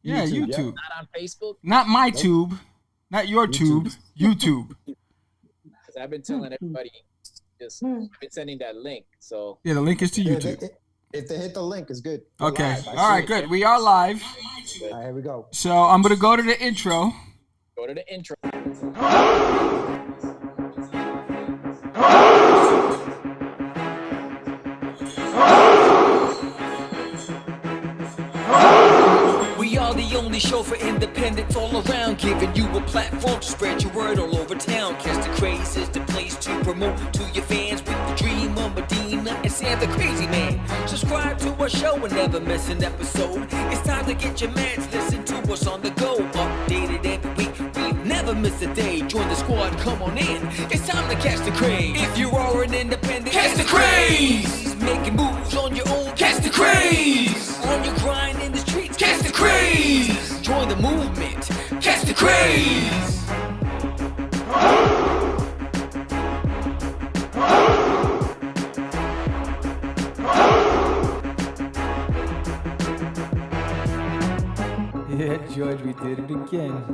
Yeah, YouTube. Not on Facebook. Not my tube. Not your tube. YouTube. Because I've been telling everybody, I've been sending that link. So yeah, the link is to YouTube. If they hit the link, it's good. Okay. All right, good. We are live. All right, here we go. So I'm gonna go to the intro. Go to the intro. We are the only show for independents all around, giving you a platform to spread your word all over town. Catch the Craze is the place to promote to your fans with the dream of Medina and Sam the CrazeeMan. Subscribe to our show and never miss an episode. It's time to get your mans, listen to us on the go. Updated every week, we never miss a day. Join the squad, come on in. It's time to catch the craze. If you are an independent, catch the craze. Making moves on your own, catch the craze. On your grind in the streets, catch the craze. Join the movement, catch the craze. Yeah, George, we did it again.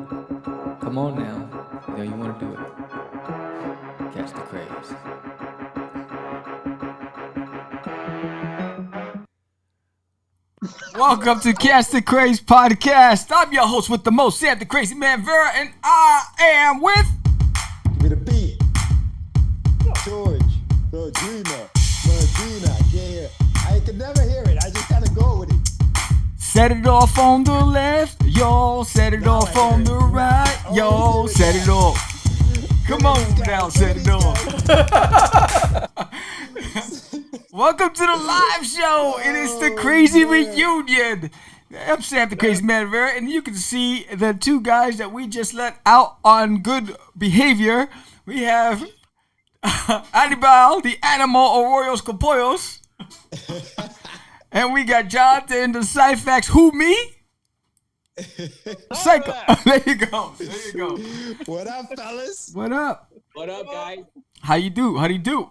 Come on now. You know you want to do it. Catch the craze. Welcome to Catch the Craze podcast. I'm your host with the most, Sam the CrazeeMan Vera, and I am with. Give me the beat. George, the dreamer, Medina. Yeah, I could never hear it. I just gotta go with it. Set it off on the left, yo. Set it off on the right, yo. Set it off. Come on now, set it off. Welcome to the live show. It is the Crazy Reunion. I'm Sam the CrazeeMan Vera, and you can see the two guys that we just let out on good behavior. We have Anibal, the animal Arroyos Capollos. And we got Jonathan, the Syphax. Who, me? Psycho. There you go. There you go. What up, fellas? What up? What up, guys? How you do? How do you do?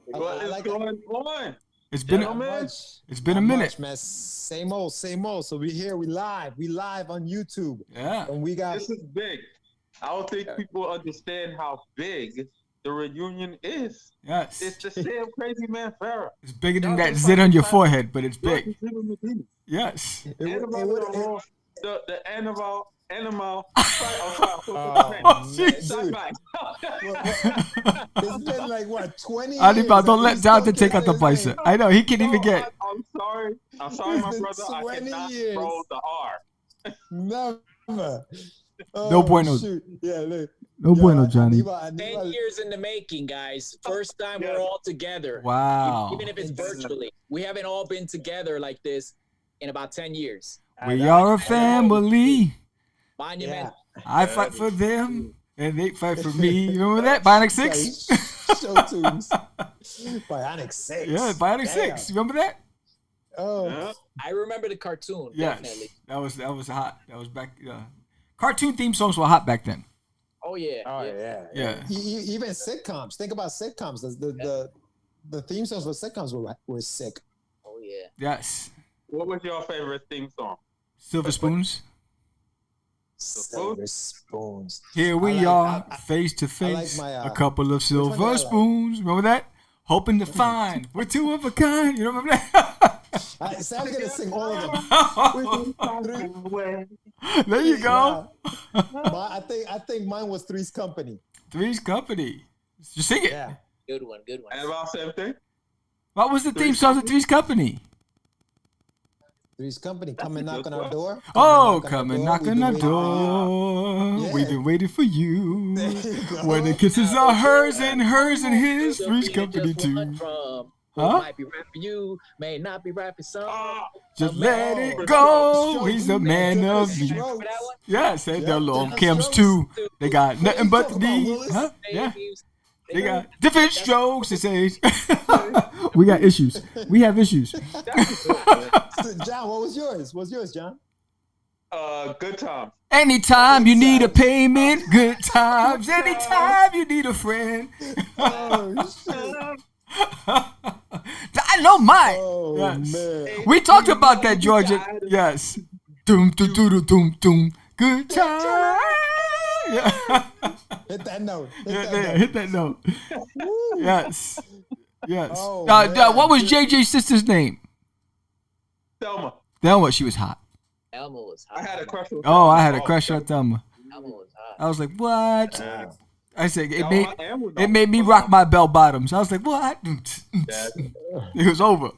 What is going on? It's been a minute, much, man. Same old. So we here, we live on YouTube. Yeah. And we got This is big. I don't think people understand how big the reunion is. Yes. It's the Sam CrazeeMan Vera. It's bigger than that zit on your forehead, but it's big. Yes. The Anibal. Oh, jeez. it's been like what 20 years. Anibal, don't let Jonathan take out the bicep. I know he can't even get. I'm sorry, my brother. I 20 cannot years. roll the R. Never. No bueno. Shoot. Yeah, look. No bueno, Johnny. 10 years in the making, guys. First time we're all together. Wow. Even if it's virtually. We haven't all been together like this in about 10 years. We are a family. Monument. Yeah. I fight for them, and they fight for me. You remember that? Bionic 6? Show tunes. Bionic 6. Yeah, Bionic Damn. 6. Remember that? Oh. I remember the cartoon. Yes. Definitely. That was hot. That was back. Cartoon theme songs were hot back then. Oh, yeah. Oh yeah. Yeah. Even sitcoms. Think about sitcoms. The theme songs for sitcoms were sick. Oh, yeah. Yes. What was your favorite theme song? Silver Spoons. Silver spoons. Here we are, face to face. A couple of silver spoons. Remember that? Hoping to find. We're two of a kind. You remember that? Sam's gonna sing all of them. There you go. I think mine was Three's Company. Three's Company. Just sing it. Yeah. Good one. Anibal, same thing? What was the theme song of Three's Company? Three's Company, come and knock on our door. Come and knock on our door. Yeah. We've been waiting for you. There you go. Where the kisses are hers and his. Three's Company too. Huh? Might be right for you, may not be right for some. Just let it go. He's the man of me. Yes, and the long Kims too. They got nothing but the huh? Yeah. They got different strokes. It says we got issues. We have issues. John, what was yours? What's yours, John? Good time. Anytime you need a payment, good times. Anytime you need a friend. Oh, shit. I know mine. Oh, yes. man. We talked about that, Georgia. Yes. Doom, doom, doom, doom, doom. Good time. Yeah. Hit that note. Hit that note. Yes. Yes. Oh, man. What was JJ's sister's name? Thelma. Thelma. She was hot. Elmo was I hot. had a crush on Oh, I had a Thelma. crush on Thelma. Elmo was hot. I was like, what? Wow. I said Thelma and was it made me rock my bell bottoms. I was like, what? Yeah. It was over.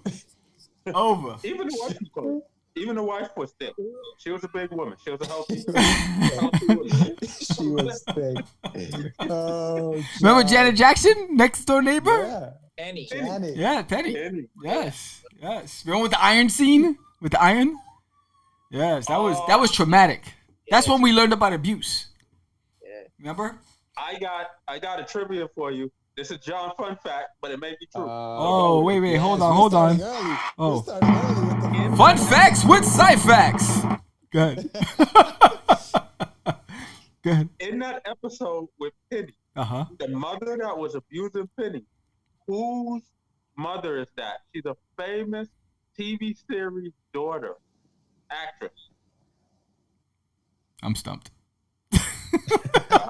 Over. Even the wife was thick. She was a big woman. She was a healthy. She was thick. Oh, Remember John. Janet Jackson, next door neighbor? Yeah. Penny. Janet. Yeah, Penny. Penny. Yes, yes. Remember with the iron scene? With the iron? Yes, that was traumatic. That's when we learned about abuse. Yeah. Remember? I got a trivia for you. This is John fun fact, but it may be true. Oh, wait, yes, hold we're on. starting early. Oh. We're starting early with the Fun facts with Syphax. Go ahead. Go ahead. In that episode with Penny, Uh-huh. the mother that was abusing Penny, whose mother is that? She's a famous TV series daughter, actress. I'm stumped.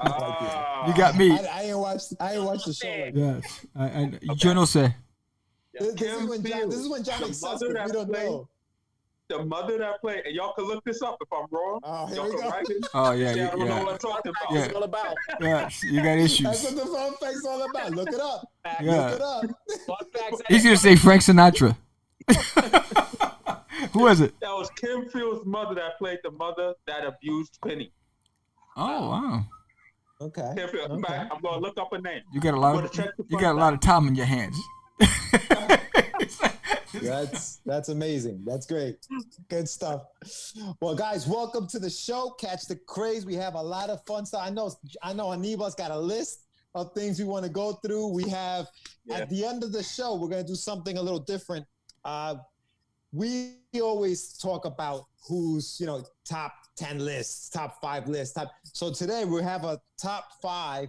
Ah. You got me. I ain't watched the show. Like that. Yes. Journal say. This is when John The accepts mother it. We that don't played- know. The mother that played, and y'all can look this up if I'm wrong. Oh, here Y'all we can go. write it. Oh, yeah, I don't know yeah. what I'm talking about. Yeah. It's all about. Yes, you got That's issues. what the fun fact's all about. Look it up. Yeah. Look it up. Fun facts. Easy to say Frank Sinatra. Who is it? That was Kim Field's mother that played the mother that abused Penny. Oh, wow. Okay. Kim Field. In Okay. fact, I'm gonna look up her name. You got a I'm lot gonna of check the you fun got a lot of fact. time in your hands. That's amazing. That's great. Good stuff. Well, guys, welcome to the show. Catch the Craze. We have a lot of fun stuff. I know Anibal's got a list of things we want to go through. We have at the end of the show, we're gonna do something a little different. We always talk about who's top 10 lists, top 5 lists. So today we have a top 5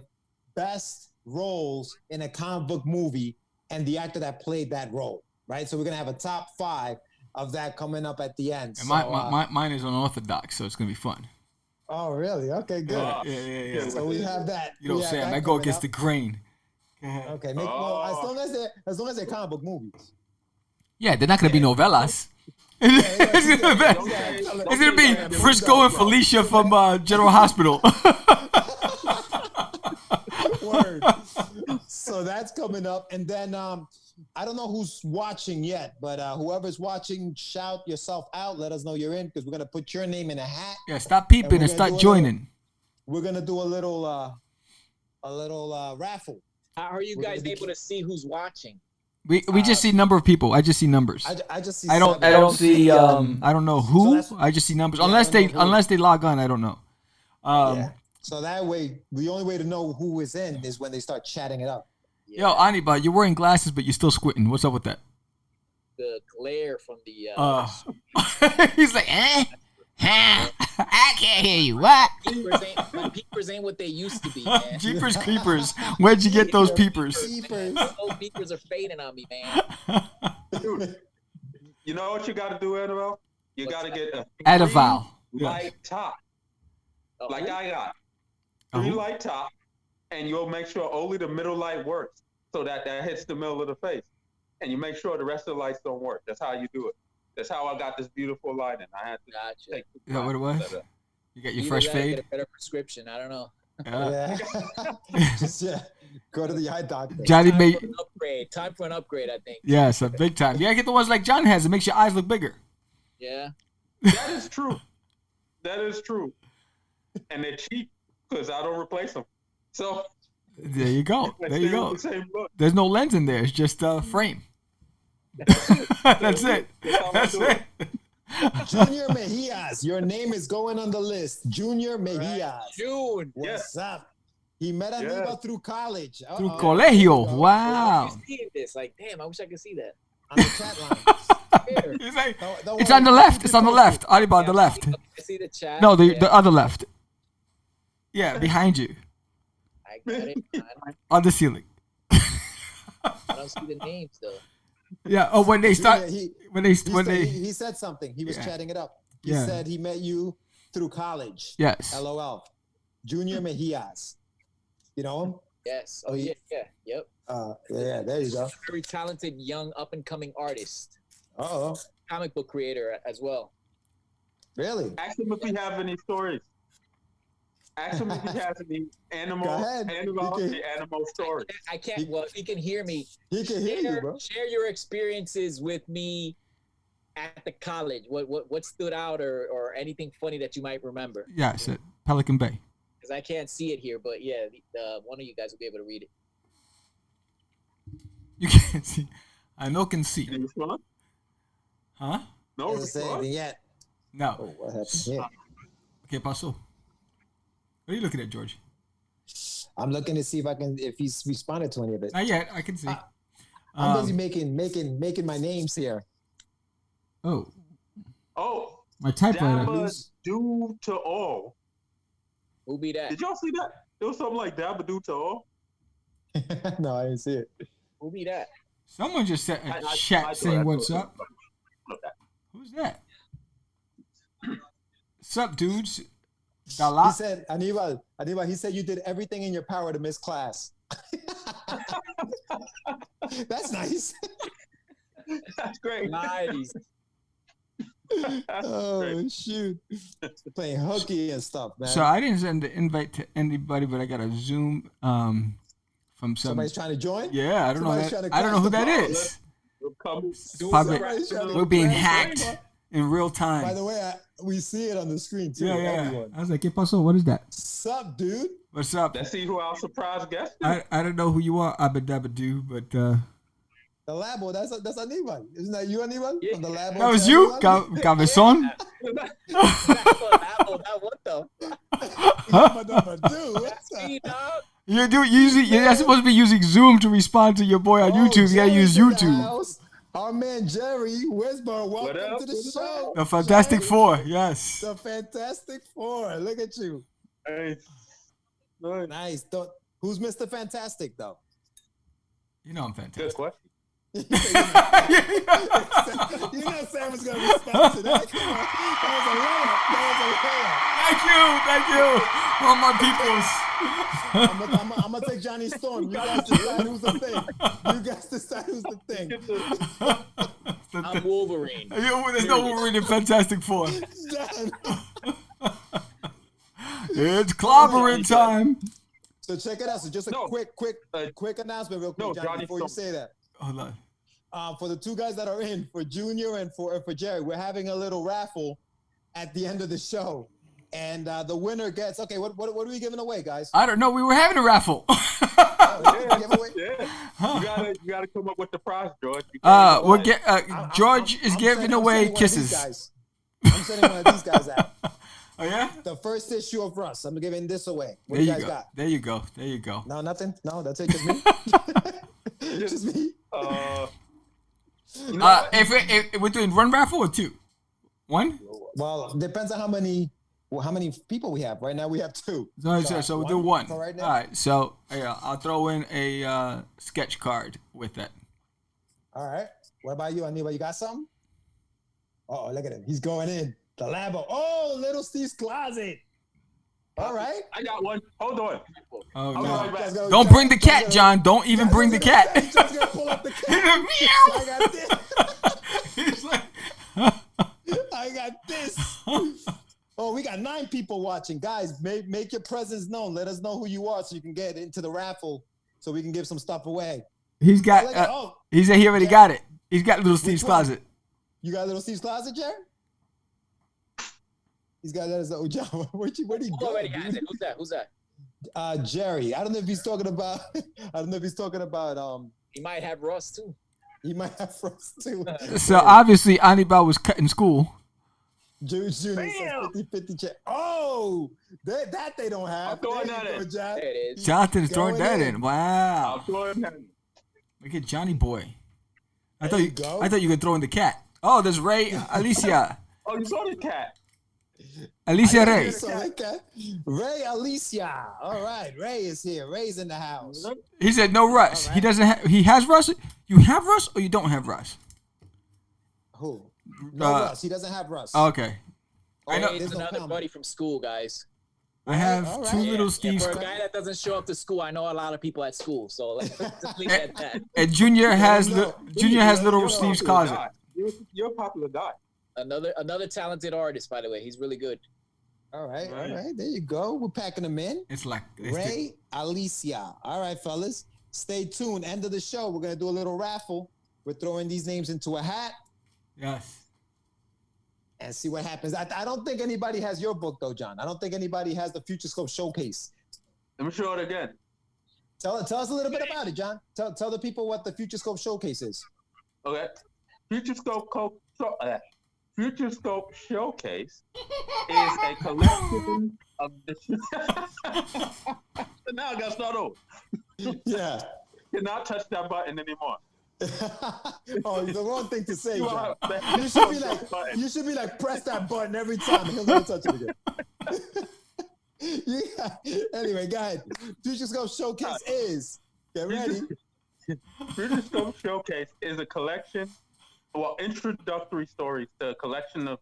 best roles in a comic book movie and the actor that played that role. Right, so we're gonna have a top 5 of that coming up at the end. And So, mine is unorthodox, so it's gonna be fun. oh, really? Okay, good. Yeah. So we have that. You know what I'm saying? I go against the grain. Go ahead. Okay, well, as long as they're comic book movies. Yeah, they're not gonna be novellas. It's gonna be Frisco and Felicia from General Hospital. Word. So that's coming up, and then I don't know who's watching yet, but whoever's watching, shout yourself out. Let us know you're in because we're gonna put your name in a hat. Yeah, stop peeping we're and gonna start do a joining. We're gonna do a little raffle. How are you We're guys gonna able to see who's watching? We just see number of people. I just see numbers. I just see. I don't see I don't know who. So I just see numbers. Yeah, Unless I don't they know who. unless they log on, I don't know. Yeah. So that way, the only way to know who is in is when they start chatting it up. Yo, Anibal, you're wearing glasses, but you're still squinting. What's up with that? The glare from the. He's like, eh? Huh? I can't hear you. What? My peepers ain't what they used to be, man. Jeepers creepers. Where'd you get those peepers? Peepers. Those peepers are fading on me, man. Dude, you know what you got to do, Anibal? You got to get a Adival. light top, like I got. 3 light top, and you'll make sure only the middle light works, so that hits the middle of the face, and you make sure the rest of the lights don't work. That's how you do it. That's how I got this beautiful lighting. I had to take. Is that what it was? You got your Either fresh that or fade? Get a better prescription. I don't know. Yeah. Yeah. Just go to the eye doctor. Johnny Time made. for an upgrade. Time for an upgrade, I think. Yes, a big time. Yeah, get the ones like John has. It makes your eyes look bigger. Yeah. That is true. That is true. And they're cheap because I don't replace them. So There you go. I There you stay go. with the same look. There's no lens in there. It's just frame. That's it. That's it. Junior Mejias, your name is going on the list. Junior Mejias. June. What's up? He met Anibal through college. Through Uh-oh. colegio. There we go. Wow. I'm seeing this. Like, damn, I wish I could see that. On the chat line. Here. It's like, Don't it's worry. on the left. It's on the left. Anibal on the left. I see the chat. No, the Yeah, other left. Yeah, behind you. I got it. On the ceiling. I don't see the names though. Yeah. Oh, when they start. He When they. said something. He was Yeah. chatting it up. He said he met you through college. Yes. LOL. Junior Mejias. You know him? Yes. Oh yeah. Yep. Yeah. There you go. Very talented, young, up and coming artist. Oh. Comic book creator as well. Really? Ask him if he have any stories. Ask him if he has any animal stories. I can't. Well, if he can hear me, he can hear you, bro. Share your experiences with me at the college. What stood out or anything funny that you might remember? Yes, at Pelican Bay. Because I can't see it here, but yeah, one of you guys will be able to read it. You can't see. I know can see. Huh? No, Doesn't say anything yet. No. Oh, what happened here? ¿Qué pasó? What are you looking at, George? I'm looking to see if he's responded to any of it. Not yet. I can see. I'm busy making my names here. Oh. My Dabba typewriter. do to all. Who be that? Did y'all see that? It was something like Dabba do to all. No, I didn't see it. Who be that? Someone just said a chat saying what's up. Who's that? Sup, dudes? He said, Anibal, he said you did everything in your power to miss class. That's nice. That's great. Nice. Oh, shoot. Playing hooky and stuff, man. So I didn't send the invite to anybody, but I got a Zoom from some. Somebody's trying to join? Yeah, I don't know Somebody's that. trying to I don't know who crash that the is. Probably, We're being hacked in real time. By the way, we see it on the screen too. Yeah. Everyone. I was like, ¿Qué pasó? What is that? Sup, dude? What's up? Let's see who our surprise guest is. I don't know who you are, Abadabadoo, but The Labo, that's Anibal. Isn't that you, Anibal? Yeah. From the Labo. that was you, Cabezon. What the? Dude, what's up? See, dog? You're supposed to be using Zoom to respond to your boy on YouTube. You gotta use Jerry's in the YouTube. house. Our man Jerry Wisborough, welcome to the show. The Fantastic Jerry. Four, yes. The Fantastic Four. Look at you. Hey. Nice. Who's Mr. Fantastic, though? You know I'm Good fantastic. question. You know Sam was going to respond to that. Come on. That was a layup. Thank you, all my peoples. I'm going to take Johnny Storm. You guys decide who's the thing. I'm Wolverine. There's no Wolverine in Fantastic Four. Done. It's clobbering time. So check it out. So just a quick announcement real quick, No, Johnny, before you say that. Hold on. For the two guys that are in, for Junior and for Jerry, we're having a little raffle at the end of the show. And the winner gets, what are we giving away, guys? I don't know. We were having a raffle. Yeah. You gotta come up with the prize, George. George is giving away kisses. I'm sending one of these guys out. Oh yeah? The first issue of Russ. I'm giving this away. What There do you you guys go. got? There you go. No, nothing? No, that's it, just me? Just me? If we're doing one raffle or two? One? Well, depends on how many people we have. Right now we have two. So we'll do one. For right now? All right. So I'll throw in a sketch card with that. All right. What about you, Anibal? You got something? Oh, look at him. He's going in. The Labo. Oh, Little Steve's Closet. All right. I got one. Hold on. Oh I'll no! be right back. Don't bring the cat, John. Don't even bring the cat. He's just gonna pull up the cat. I got this. He's like, I got this. Oh, we got 9 people watching. Guys, make your presence known. Let us know who you are so you can get into the raffle so we can give some stuff away. he's got. He said he already got it. He's got Little Steve's Closet. You got Little Steve's Closet, Jerry? He's got that as a John. Where'd he go? Already has it. Who's that? Jerry. I don't know if he's talking about. He might have Ross too. He might have Frost too. So obviously Anibal was cutting school. Junior says 50-50 check. Oh, that they don't have. I'm throwing that in. There it is. Jonathan's throwing Going that in. in. Wow. I'm throwing that in. Look at Johnny Boy. I There you thought go. you could throw in the cat. Oh, there's Ray Alicia. Oh, you saw the cat. Alicia Ray. Ray Alicia. All right, Ray is here. Ray's in the house. He said no Russ. All right. He doesn't have. He has Russ. You have Russ or you don't have Russ? Who? No Russ. He doesn't have Russ. Okay. I know. It's There's no another comma. buddy from school, guys. I have all right. two Yeah, little Yeah, Steves. for a guy that doesn't show up to school, I know a lot of people at school, so let's just leave it at that. And Junior has no. Junior has little You're a Steve's popular closet. guy. You're a popular guy. Another talented artist, by the way. He's really good. All right. Right. There you go. We're packing them in. It's like Ray, Alicia. All right, fellas. Stay tuned. End of the show. We're going to do a little raffle. We're throwing these names into a hat yes. and see what happens. I don't think anybody has your book, though, John. I don't think anybody has the Future Scope Showcase. Let me show it again. Tell us a little bit about it, John. Tell the people what the Future Scope Showcase is. Okay. Future Scope Showcase is a collection of the. Now I got to start over. Yeah. Cannot touch that button anymore. Oh, the wrong thing to say, You John. are- You should be like, press that button every time. He'll never touch it again. Yeah. Anyway, go ahead. Future Scope Showcase is. Get ready. Future Scope Showcase is a collection, introductory stories to a collection of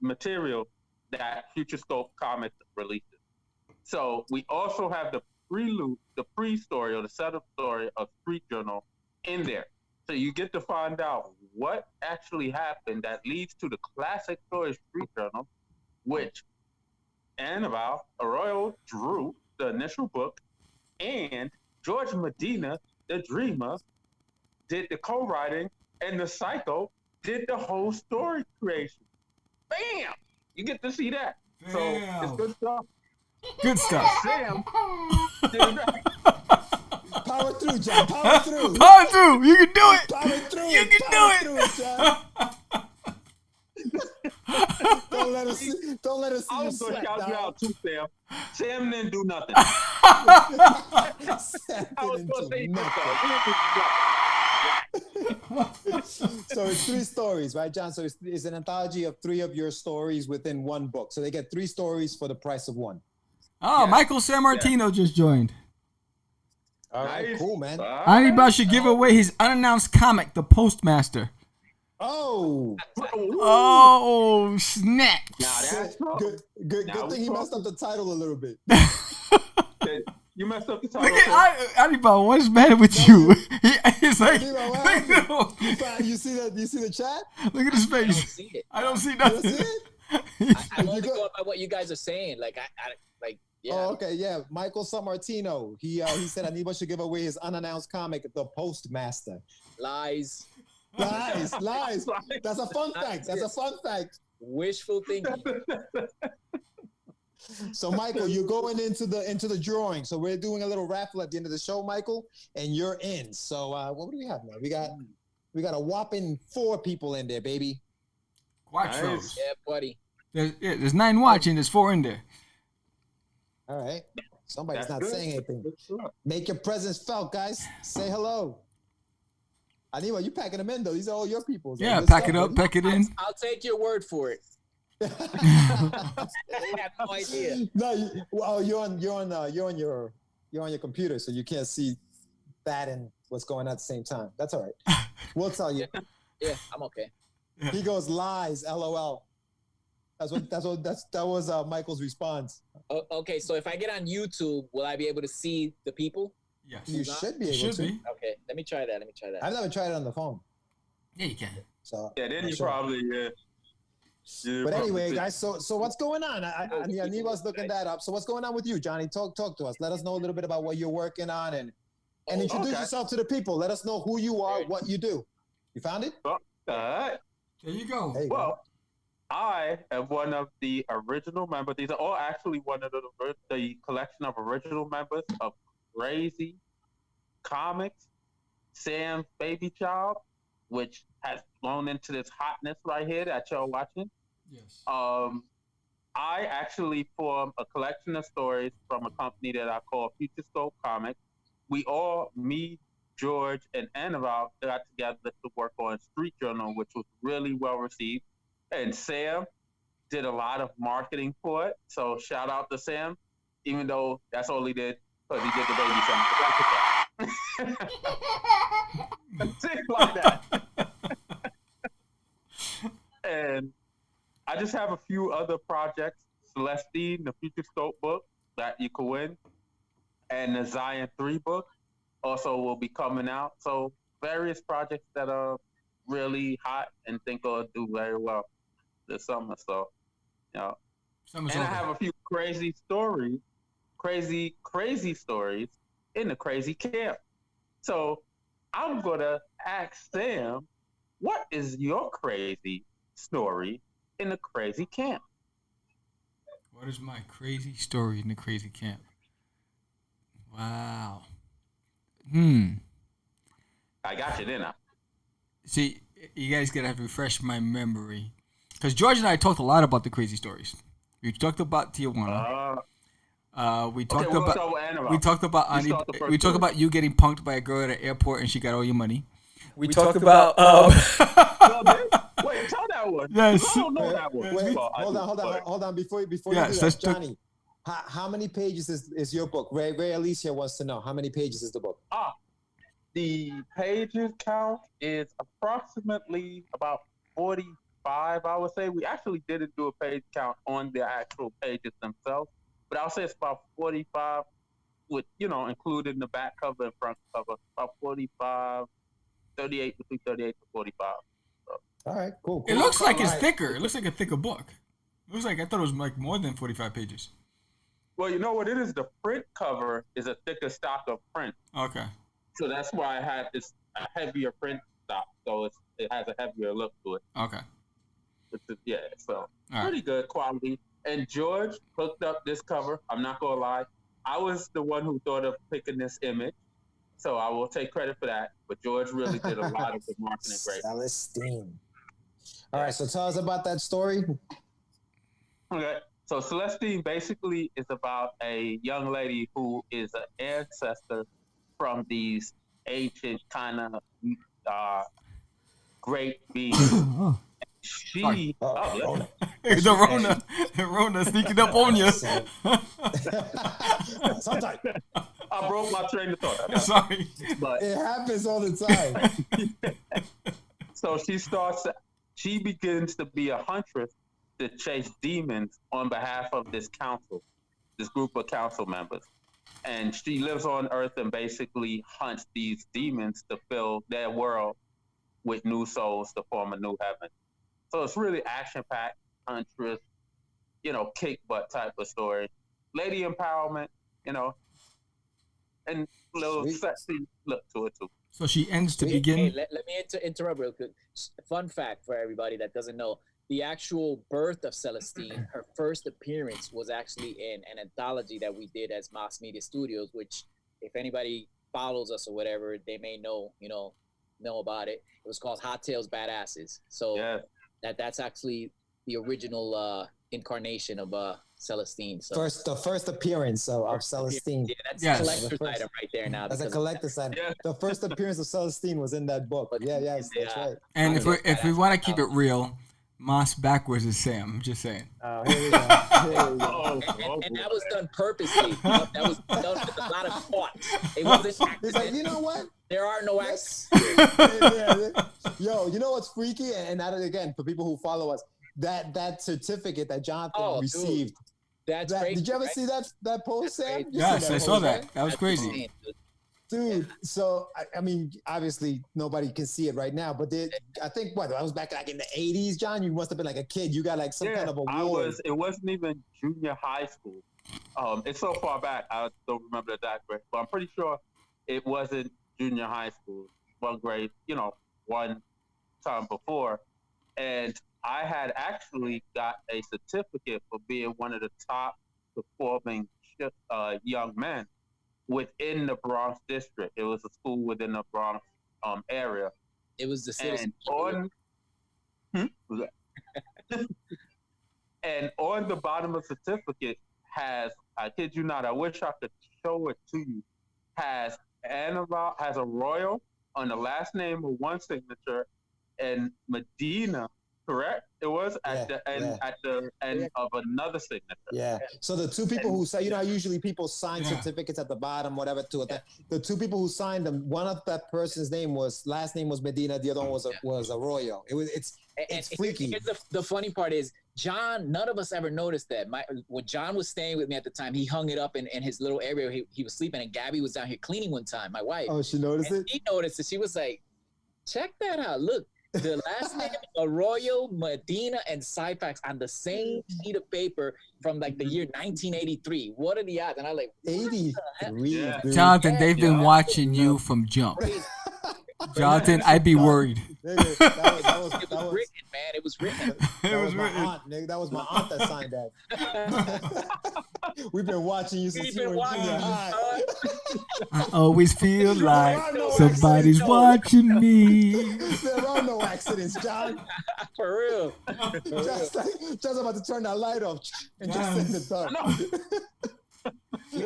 material that Future Scope Comics releases. So we also have the prelude, the pre-story or the setup story of Street Journal in there. So you get to find out what actually happened that leads to the classic story Street Journal, which Anibal, Arroyo drew the initial book, and George Medina, the dreamer, did the co-writing, and the Psycho did the whole story creation. Bam! You get to see that. So Damn. it's good stuff. Good stuff. Sam did that. Power through, John. Power through. Power through. You can do it. Power through. You can Power do through, John. Don't let us see I you was going to sweat, shout you dog. out too, Sam. Sam didn't do nothing. Sam I was didn't going to do say nothing. So it's 3 stories, right, John? So it's an anthology of 3 of your stories within one book. So they get 3 stories for the price of 1. Oh, Yeah. Michael Sammartino just joined. All right, Nice. cool, man. Anibal should give away his unannounced comic, The Postmaster. Oh, Oh, snap. Now that's good Now thing he we messed up the title a little bit. You messed up the Look title. at Anibal. What's the matter with you? He's like, Anibal, what happened? You see the chat? look at his I don't face. see it. I don't see You don't see nothing. it? I'm You only go- going by what you guys are saying. Like, yeah. Oh, okay, yeah. Michael Sammartino. He said Anibal should give away his unannounced comic, The Postmaster. Lies. Lies. That's a fun fact. Wishful thinking. So, Michael, you're going into the drawing. So we're doing a little raffle at the end of the show, Michael, and you're in. So what do we have now? We got a whopping 4 people in there, baby. Quattros. Nice. Yeah, buddy. There's 9 watching. There's 4 in there. All right. Somebody's That's not good. saying anything. Good stuff. Make your presence felt, guys. Say hello. Anibal, you packing them in though. These are all your people. Yeah, Good pack stuff, it up, buddy. pack it in. I'll take your word for it. I have no idea. No, you're on your computer, so you can't see that and what's going on at the same time. That's all right. We'll tell you. Yeah, I'm okay. He goes lies, LOL. That was Michael's response. Okay, so if I get on YouTube, will I be able to see the people? Yes. You not? should be You able should to. be. Okay, let me try that. I've never tried it on the phone, Yeah, you can. so. Yeah, then I'm you sure. probably But anyway, guys, so what's going on? Anibal's looking that up. So what's going on with you, Johnny? Talk to us. Let us know a little bit about what you're working on and introduce okay. yourself to the people. Let us know who you are, what you do. You found it? There you go. There you go. Well, I am one of the original members. These are all actually one of the collection of original members of CrazeeComics, Sam's baby child, which has blown into this hotness right here that y'all watching. Yes. I actually formed a collection of stories from a company that I call Future Scope Comics. We all, me, George, and Anibal got together to work on Street Journal, which was really well received. And Sam did a lot of marketing for it. So shout out to Sam, even though that's all he did, because he did the baby sound. Things like that. And I just have a few other projects. Celestine, the Future Scope book that you can win, and the Zion 3 book also will be coming out. So various projects that are really hot and think will do very well this summer. So, you know, Summer's and I over. have a few crazy stories, crazy stories in the crazy camp. So I'm gonna ask Sam, what is your crazy story in the crazy camp? What is my crazy story in the crazy camp? Wow. I got you, didn't I? See, you guys gotta refresh my memory, because George and I talked a lot about the crazy stories. We talked about Tijuana. We talked we'll about start with Anibal. we talked about You start the first we talked story. about you getting punked by a girl at an airport and she got all your money. We talked about Wait, tell that one. Yes. I don't know that one. Wait, Well, I do, but- hold on. Before Yes, you do let's that, talk- Johnny, how many pages is your book? Ray Alicia wants to know how many pages is the book. The pages count is approximately about 45, I would say. We actually didn't do a page count on the actual pages themselves, but I'll say it's about 45 with, including the back cover and front cover, about 45, 38, between 38 to 45. All right, cool. It looks like it's All right. thicker. It looks like a thicker book. It looks like, I thought it was like more than 45 pages. Well, you know what it is? The print cover is a thicker stock of print. Okay. So that's why I had this heavier print stock. So it has a heavier look to it. Okay. So All right. pretty good quality. And George hooked up this cover. I'm not going to lie. I was the one who thought of picking this image. So I will take credit for that. But George really did a lot of the marketing great. Celestine. All right, so tell us about that story. Okay. So Celestine basically is about a young lady who is an ancestor from these ancient kind of great beings. She, Rona. the Rona sneaking up on you. Sometimes I broke my train of thought. Sorry. But it happens all the time. so she begins to be a huntress to chase demons on behalf of this group of council members. And she lives on Earth and basically hunts these demons to fill their world with new souls to form a new heaven. So it's really action-packed, huntress, kick butt type of story. Lady empowerment, and a little Sweet. sexy look to it too. So she ends to Hey, begin. Hey, let me interrupt real quick. Fun fact for everybody that doesn't know. The actual birth of Celestine, her first appearance was actually in an anthology that we did as Mass Media Studios, which if anybody follows us or whatever, they may know about it. It was called Hot Tails Badasses. So Yeah. that's actually the original incarnation of Celestine. So The first appearance of Celestine. yeah, that's Yes. a collector's The first- item right there now. That's a because- collector's item. Yeah. The first appearance of Celestine was in that book. Yes, that's Yeah. right. And if we want to keep it real, Moss backwards is Sam. I'm just saying. Oh, here we go. Here we go. And that was done purposely. That was done with a lot of thought. It wasn't He's like, accident. you know what? There are no acts. Yeah. Yo, you know what's freaky? And that again, for people who follow us, that certificate that Jonathan Dude. received. That's great. Did you ever right? see that post, Sam? Crazy. You Yes, seen I saw post, that. right? That was That's crazy. insane, dude. Dude, so I mean, obviously nobody can see it right now, but I think that was back like in the 80s, John. You must have been like a kid. You got like some kind of award. It wasn't even junior high school. It's so far back, I don't remember the exact grade, but I'm pretty sure it wasn't junior high school. One grade, one time before. And I had actually got a certificate for being one of the top performing young men within the Bronx district. It was a school within the Bronx area. It was the citizen. And on the bottom of the certificate has, I kid you not, I wish I could show it to you, has Anibal, has Arroyo on the last name of one signature, and Medina correct? It was at the end of another signature. Yeah. So the two people who say, usually people sign certificates at the bottom, whatever. The two people who signed them, one of that person's last name was Medina, the other one was Arroyo. It's freaky. Here's the funny part is, John, none of us ever noticed that. When John was staying with me at the time, he hung it up in his little area he was sleeping, and Gabby was down here cleaning one time, my wife. Oh, she noticed it? She noticed it. She was like, check that out. Look, the last name, Arroyo, Medina, and Syphax on the same sheet of paper from like the year 1983. What are the odds? And I'm like, 83. Yeah. Jonathan, they've been watching you from jump. Jonathan, I'd be worried. It was written, man. It was written. That was my aunt, nigga. That was my aunt that signed that. We've been watching you since you were in junior high. I always feel like somebody's watching me. There are no accidents, John. For real. Just about to turn that light off and just in the dark.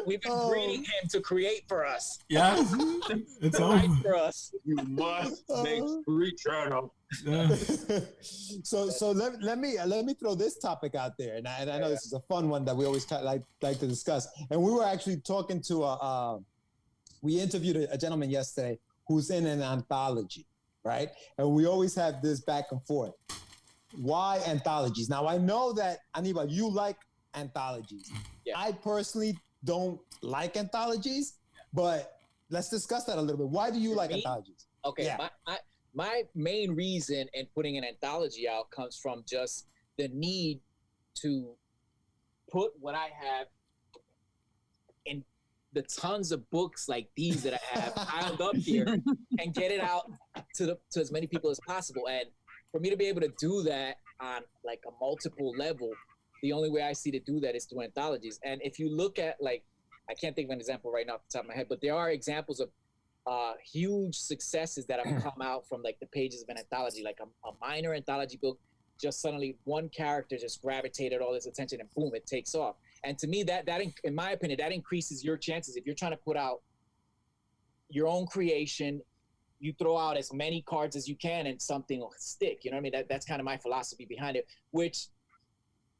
We've been breeding him to create for us. Yeah, it's over for us. You must make Eternal. Yeah. So let me throw this topic out there, and I know this is a fun one that we always like to discuss. And we were actually talking to we interviewed a gentleman yesterday who's in an anthology, right? And we always have this back and forth. Why anthologies? Now I know that Anibal, you like anthologies. Yeah. I personally don't like anthologies, but let's discuss that a little bit. Why do you like anthologies? Okay, Yeah. my main reason in putting an anthology out comes from just the need to put what I have in the tons of books like these that I have piled up here and get it out to as many people as possible. And for me to be able to do that on like a multiple level, the only way I see to do that is through anthologies. And if you look at, like, I can't think of an example right now off the top of my head, but there are examples of huge successes that have come out from like the pages of an anthology, like a minor anthology book, just suddenly one character just gravitated all this attention and boom, it takes off. And to me, that in my opinion, that increases your chances. If you're trying to put out your own creation, you throw out as many cards as you can and something will stick. You know what I mean? That's kind of my philosophy behind it, which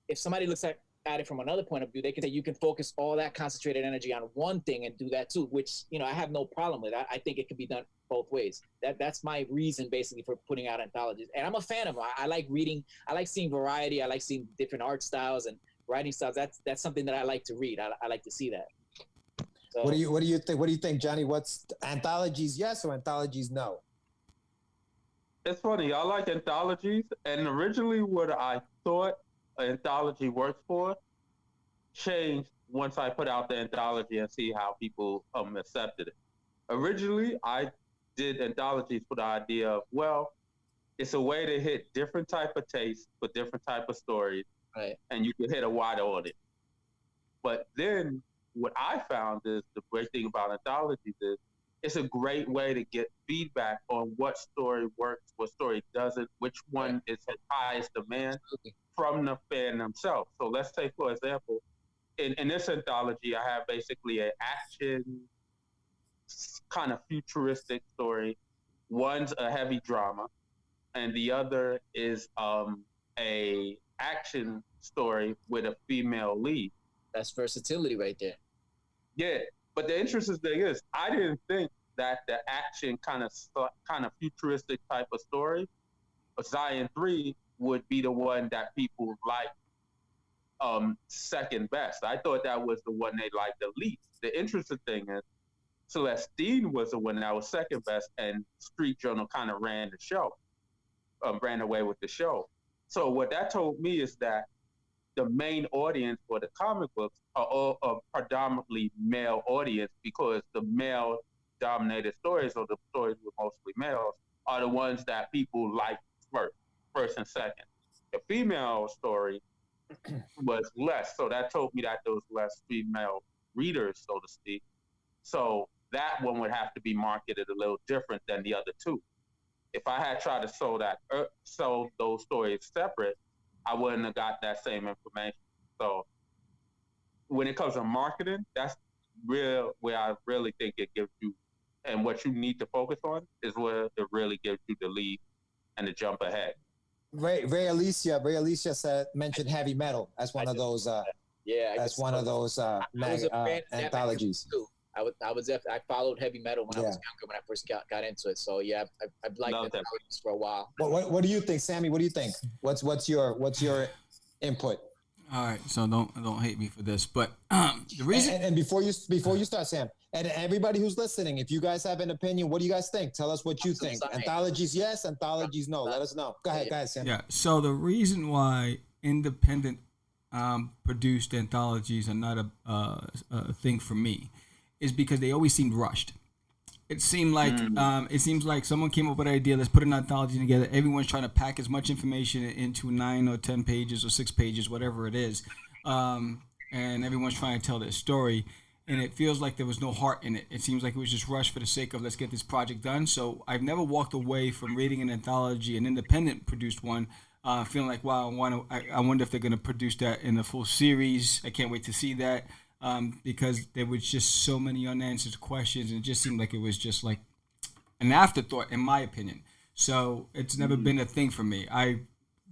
if somebody looks at it from another point of view, they can say you can focus all that concentrated energy on one thing and do that too, which, I have no problem with. I think it can be done both ways. That's my reason basically for putting out anthologies. And I'm a fan of them. I like reading. I like seeing variety. I like seeing different art styles and writing styles. That's something that I like to read. I like to see that. So, What do you think? What do you think, Johnny? What's anthologies yes or anthologies no? It's funny. I like anthologies, and originally what I thought an anthology works for changed once I put out the anthology and see how people accepted it. Originally, I did anthologies for the idea of, well, it's a way to hit different type of tastes for different type of stories, right, and you can hit a wide audience. But then what I found is the great thing about anthologies is it's a great way to get feedback on what story works, what story doesn't, which one is at highest demand from the fan themselves. So let's say, for example, in this anthology, I have basically an action, kind of futuristic story. One's a heavy drama, and the other is a action story with a female lead. That's versatility right there. Yeah, but the interesting thing is, I didn't think that the action kind of futuristic type of story, Zion 3, would be the one that people like second best. I thought that was the one they liked the least. The interesting thing is, Celestine was the one that was second best, and Street Journal kind of ran the show, ran away with the show. So what that told me is that the main audience for the comic books are all a predominantly male audience, because the male-dominated stories, or the stories with mostly males, are the ones that people like first and second. The female story was less, so that told me that there was less female readers, so to speak. So that one would have to be marketed a little different than the other two. If I had tried to sell those stories separate, I wouldn't have got that same information. So when it comes to marketing, that's where I really think it gives you, and what you need to focus on is where it really gives you the lead and the jump ahead. Ray Alicia mentioned heavy metal as one of those. That's one of those anthologies. I followed heavy metal when I was younger, when I first got into it. So yeah, I've liked anthologies for a while. What do you think, Sammy? What do you think? What's your input? All right, so don't hate me for this, but the reason. And before you start, Sam, and everybody who's listening, if you guys have an opinion, what do you guys think? Tell us what you think. Anthologies, yes. Anthologies, no. Let us know. Go ahead, Sam. Yeah. So the reason why independent produced anthologies are not a thing for me is because they always seemed rushed. It seems like someone came up with an idea. Let's put an anthology together. Everyone's trying to pack as much information into 9 or 10 pages or 6 pages, whatever it is, and everyone's trying to tell their story. And it feels like there was no heart in it. It seems like it was just rushed for the sake of let's get this project done. So I've never walked away from reading an anthology, an independent produced one, feeling like, wow, I wonder if they're going to produce that in a full series. I can't wait to see that. Because there was just so many unanswered questions, and it just seemed like it was just like an afterthought, in my opinion. So it's never been a thing for me. I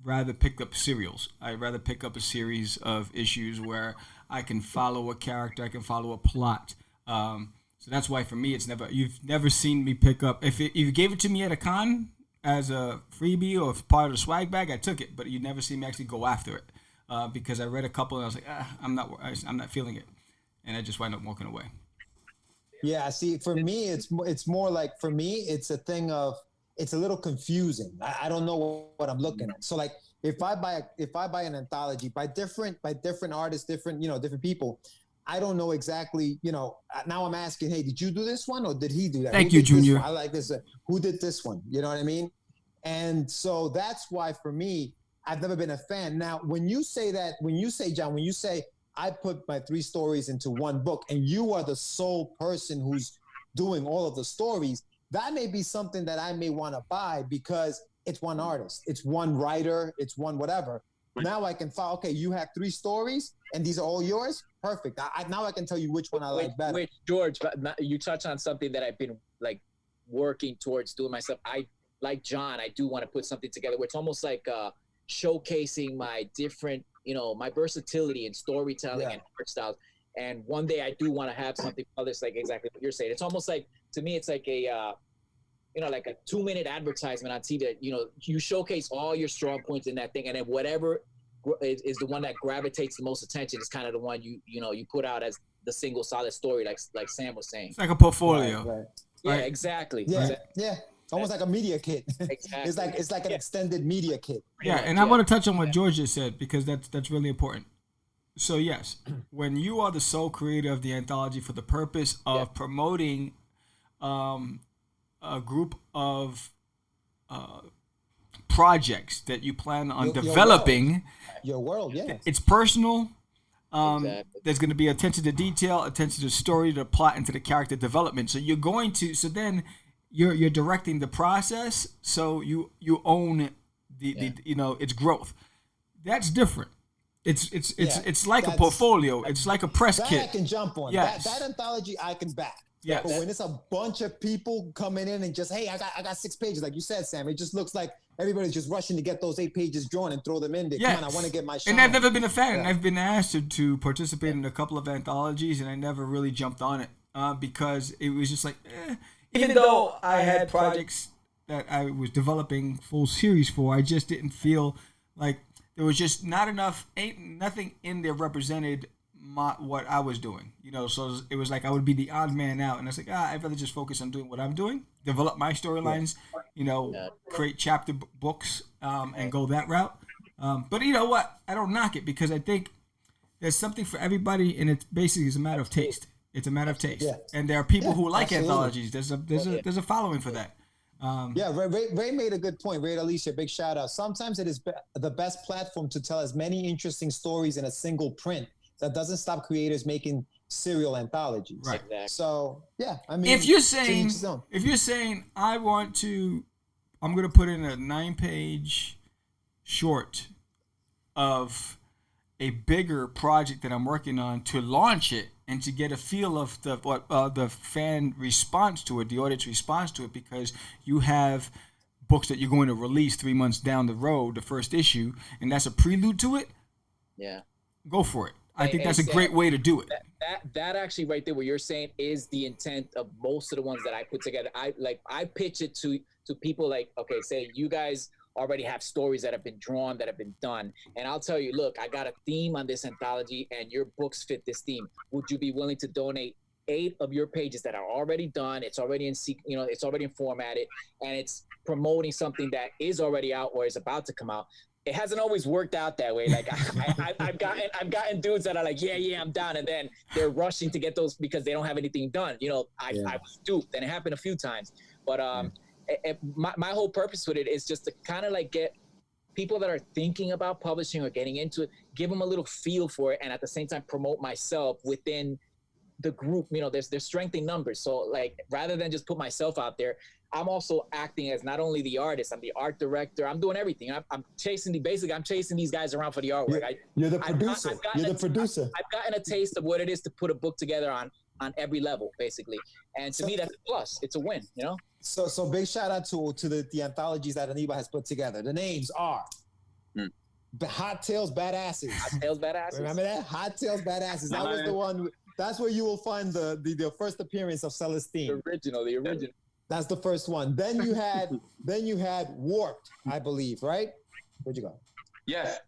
rather pick up serials. I rather pick up a series of issues where I can follow a character, I can follow a plot. So that's why for me, you've never seen me pick up. If you gave it to me at a con as a freebie or part of the swag bag, I took it, but you never see me actually go after it because I read a couple and I was like, I'm not feeling it. And I just wind up walking away. Yeah, see, for me, it's more like, for me, it's a thing of, it's a little confusing. I don't know what I'm looking at. So like, if I buy an anthology by different artists, different people, I don't know exactly, now I'm asking, hey, did you do this one or did he do that? Thank you, Junior. I like this. Who did this one? You know what I mean? And so that's why for me, I've never been a fan. Now, when you say, John, I put my 3 stories into one book and you are the sole person who's doing all of the stories, that may be something that I may want to buy because it's one artist, it's one writer, it's one whatever. Now I can follow, okay, you have 3 stories and these are all yours? Perfect. Now I can tell you which one I like better. Wait, George, you touch on something that I've been like working towards doing myself. Like John, I do want to put something together where it's almost like showcasing my different, my versatility in storytelling and art styles. And one day I do want to have something others like exactly what you're saying. It's almost like, to me, it's like a, like a 2-minute advertisement on TV that, you showcase all your strong points in that thing. And then whatever is the one that gravitates the most attention is kind of the one you put out as the single solid story, like Sam was saying. It's like a portfolio. Right. Yeah, exactly. Yeah. Exactly. Yeah. Almost like a media kit. Exactly. it's like an extended media kit. Yeah, and I want to touch on what George just said because that's really important. So yes, when you are the sole creator of the anthology for the purpose of promoting a group of projects that you plan on developing, your world, it's personal. Exactly. There's going to be attention to detail, attention to the story, to the plot, and to the character development. So then you're directing the process, so you own the its growth. That's different. It's like a portfolio. It's like a press kit. I can jump on. Yes. That anthology I can back. Yes. But when it's a bunch of people coming in and just, hey, I got 6 pages, like you said, Sam, it just looks like everybody's just rushing to get those 8 pages drawn and throw them in there. Yes. Come on, I want to get my shine. And I've never been a fan. And I've been asked to participate in a couple of anthologies, and I never really jumped on it because it was just like, Even though I had projects that I was developing full series for, I just didn't feel like there was just nothing in there represented what I was doing. So it was like I would be the odd man out, and I was like, I'd rather just focus on doing what I'm doing, develop my storylines, create chapter books, and go that route. But you know what? I don't knock it because I think there's something for everybody, and it basically is a matter of taste. It's a matter of taste, and there are people who like anthologies. There's a following for that. Ray made a good point. Ray Alicia, big shout out. Sometimes it is the best platform to tell as many interesting stories in a single print that doesn't stop creators making serial anthologies. Right. Exactly. So I mean, if you're saying I'm going to put in a 9-page short of a bigger project that I'm working on to launch it and to get a feel of the fan response to it, the audience response to it, because you have books that you're going to release 3 months down the road, the first issue, and that's a prelude to it, go for it. I think that's a great way to do it. That actually right there, what you're saying is the intent of most of the ones that I put together. I pitch it to people like, okay, say you guys already have stories that have been drawn, that have been done, and I'll tell you, look, I got a theme on this anthology, and your books fit this theme. Would you be willing to donate 8 of your pages that are already done? It's already it's already formatted, and it's promoting something that is already out or is about to come out. It hasn't always worked out that way. Like I've gotten dudes that are like, yeah, I'm down, and then they're rushing to get those because they don't have anything done. I was duped, and it happened a few times. But my whole purpose with it is just to kind of like get people that are thinking about publishing or getting into it, give them a little feel for it, and at the same time promote myself within the group. There's strength in numbers. So like, rather than just put myself out there, I'm also acting as not only the artist, I'm the art director. I'm doing everything. I'm chasing these guys around for the artwork. You're the producer. I've gotten a taste of what it is to put a book together on every level, basicly. And to me, that's a plus. It's a win, So big shout out to the anthologies that Anibal has put together. The names are Hot Tails Badasses. Hot Tails Badasses. Remember that? Hot Tails Badasses. That was the one. That's where you will find the first appearance of Celestine. The original. That's the first one. Then you had Warped, I believe, right? Where'd you go? Yes.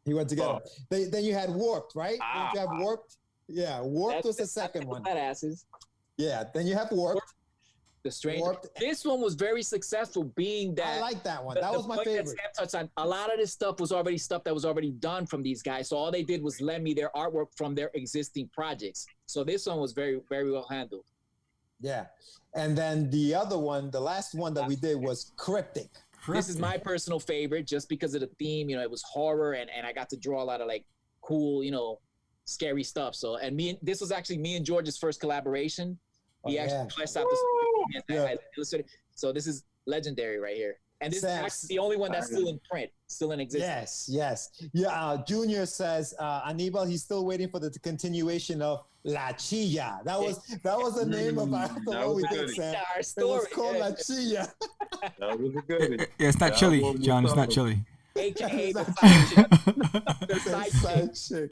He went together. Then you had Warped, right? Did you have Warped? Yeah, Warped was the second one. Badasses. Yeah, then you have Warped. The Stranger. This one was very successful, being that I like that one. That was my favorite. A lot of this stuff was already stuff that was already done from these guys. So all they did was lend me their artwork from their existing projects. So this one was very, very well handled. Yeah. And then the other one, the last one that we did was Cryptic. This is my personal favorite just because of the theme. It was horror, and I got to draw a lot of like cool, scary stuff. So, this was actually me and George's first collaboration. He actually fleshed out this. So this is legendary right here. And this is actually the only one that's still in print, still in existence. Yes. Yeah, Junior says, Anibal, he's still waiting for the continuation of La Chilla. That was the name of our one we did, Sam. Our story. It was called La Chilla. That was a good one. It's not chili, John. It's not chili. AKA the side chick.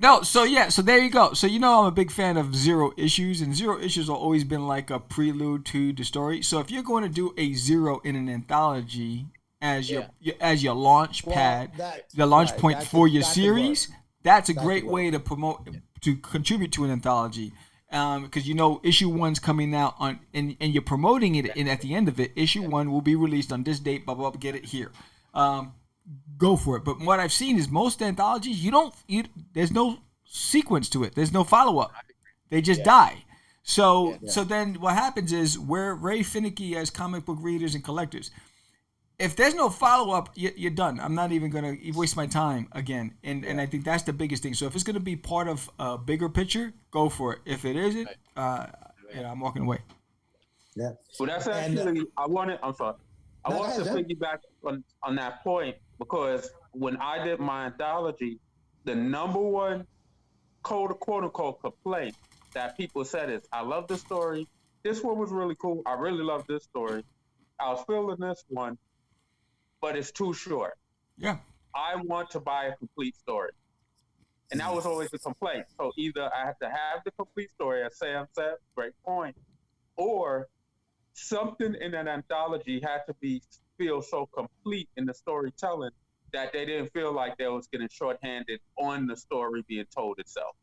No, so there you go. So I'm a big fan of zero issues, and zero issues have always been like a prelude to the story. So if you're going to do a zero in an anthology as your launch pad, the launch point for your series, that's a great way to contribute to an anthology. Because issue 1's coming out and you're promoting it, and at the end of it, issue 1 will be released on this date. Blah blah blah. Get it here. Go for it. But what I've seen is most anthologies, there's no sequence to it. There's no follow up. They just die. So then what happens is we're very finicky as comic book readers and collectors. If there's no follow up, you're done. I'm not even gonna waste my time again. And I think that's the biggest thing. So if it's gonna be part of a bigger picture, go for it. If it isn't, I'm walking away. Yeah. Well, that's actually I'm sorry. I want to piggyback on that point, because when I did my anthology, the number one quote unquote complaint that people said is, I love the story. This one was really cool. I really love this story. I was feeling this one, but it's too short. Yeah. I want to buy a complete story. And that was always a complaint. So either I have to have the complete story, as Sam said, great point, or something in an anthology had to feel so complete in the storytelling that they didn't feel like they was getting shorthanded on the story being told itself.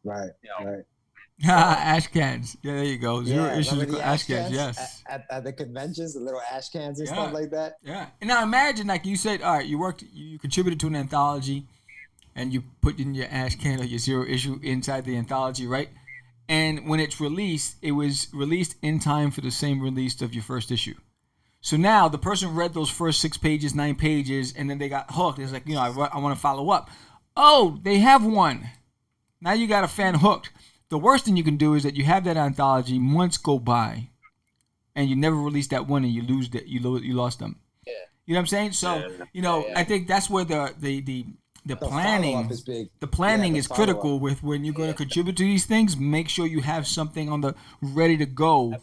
Right. Right. Ash cans. Yeah, there you go. Zero issues of ash cans. Yes. At the conventions, the little ash cans and stuff like that. Yeah. And now imagine, like you said, all right, you contributed to an anthology, and you put in your ash can or your zero issue inside the anthology, right? And when it's released, it was released in time for the same release of your first issue. So now the person read those first 6 pages, 9 pages, and then they got hooked. It's like, I want to follow up. Oh, they have one. Now you got a fan hooked. The worst thing you can do is that you have that anthology, months go by, and you never release that one, and you lose that. You lost them. Yeah. You know what I'm saying? So I think that's where the planning is big. The planning is critical with when you're going to contribute to these things. Make sure you have something ready to go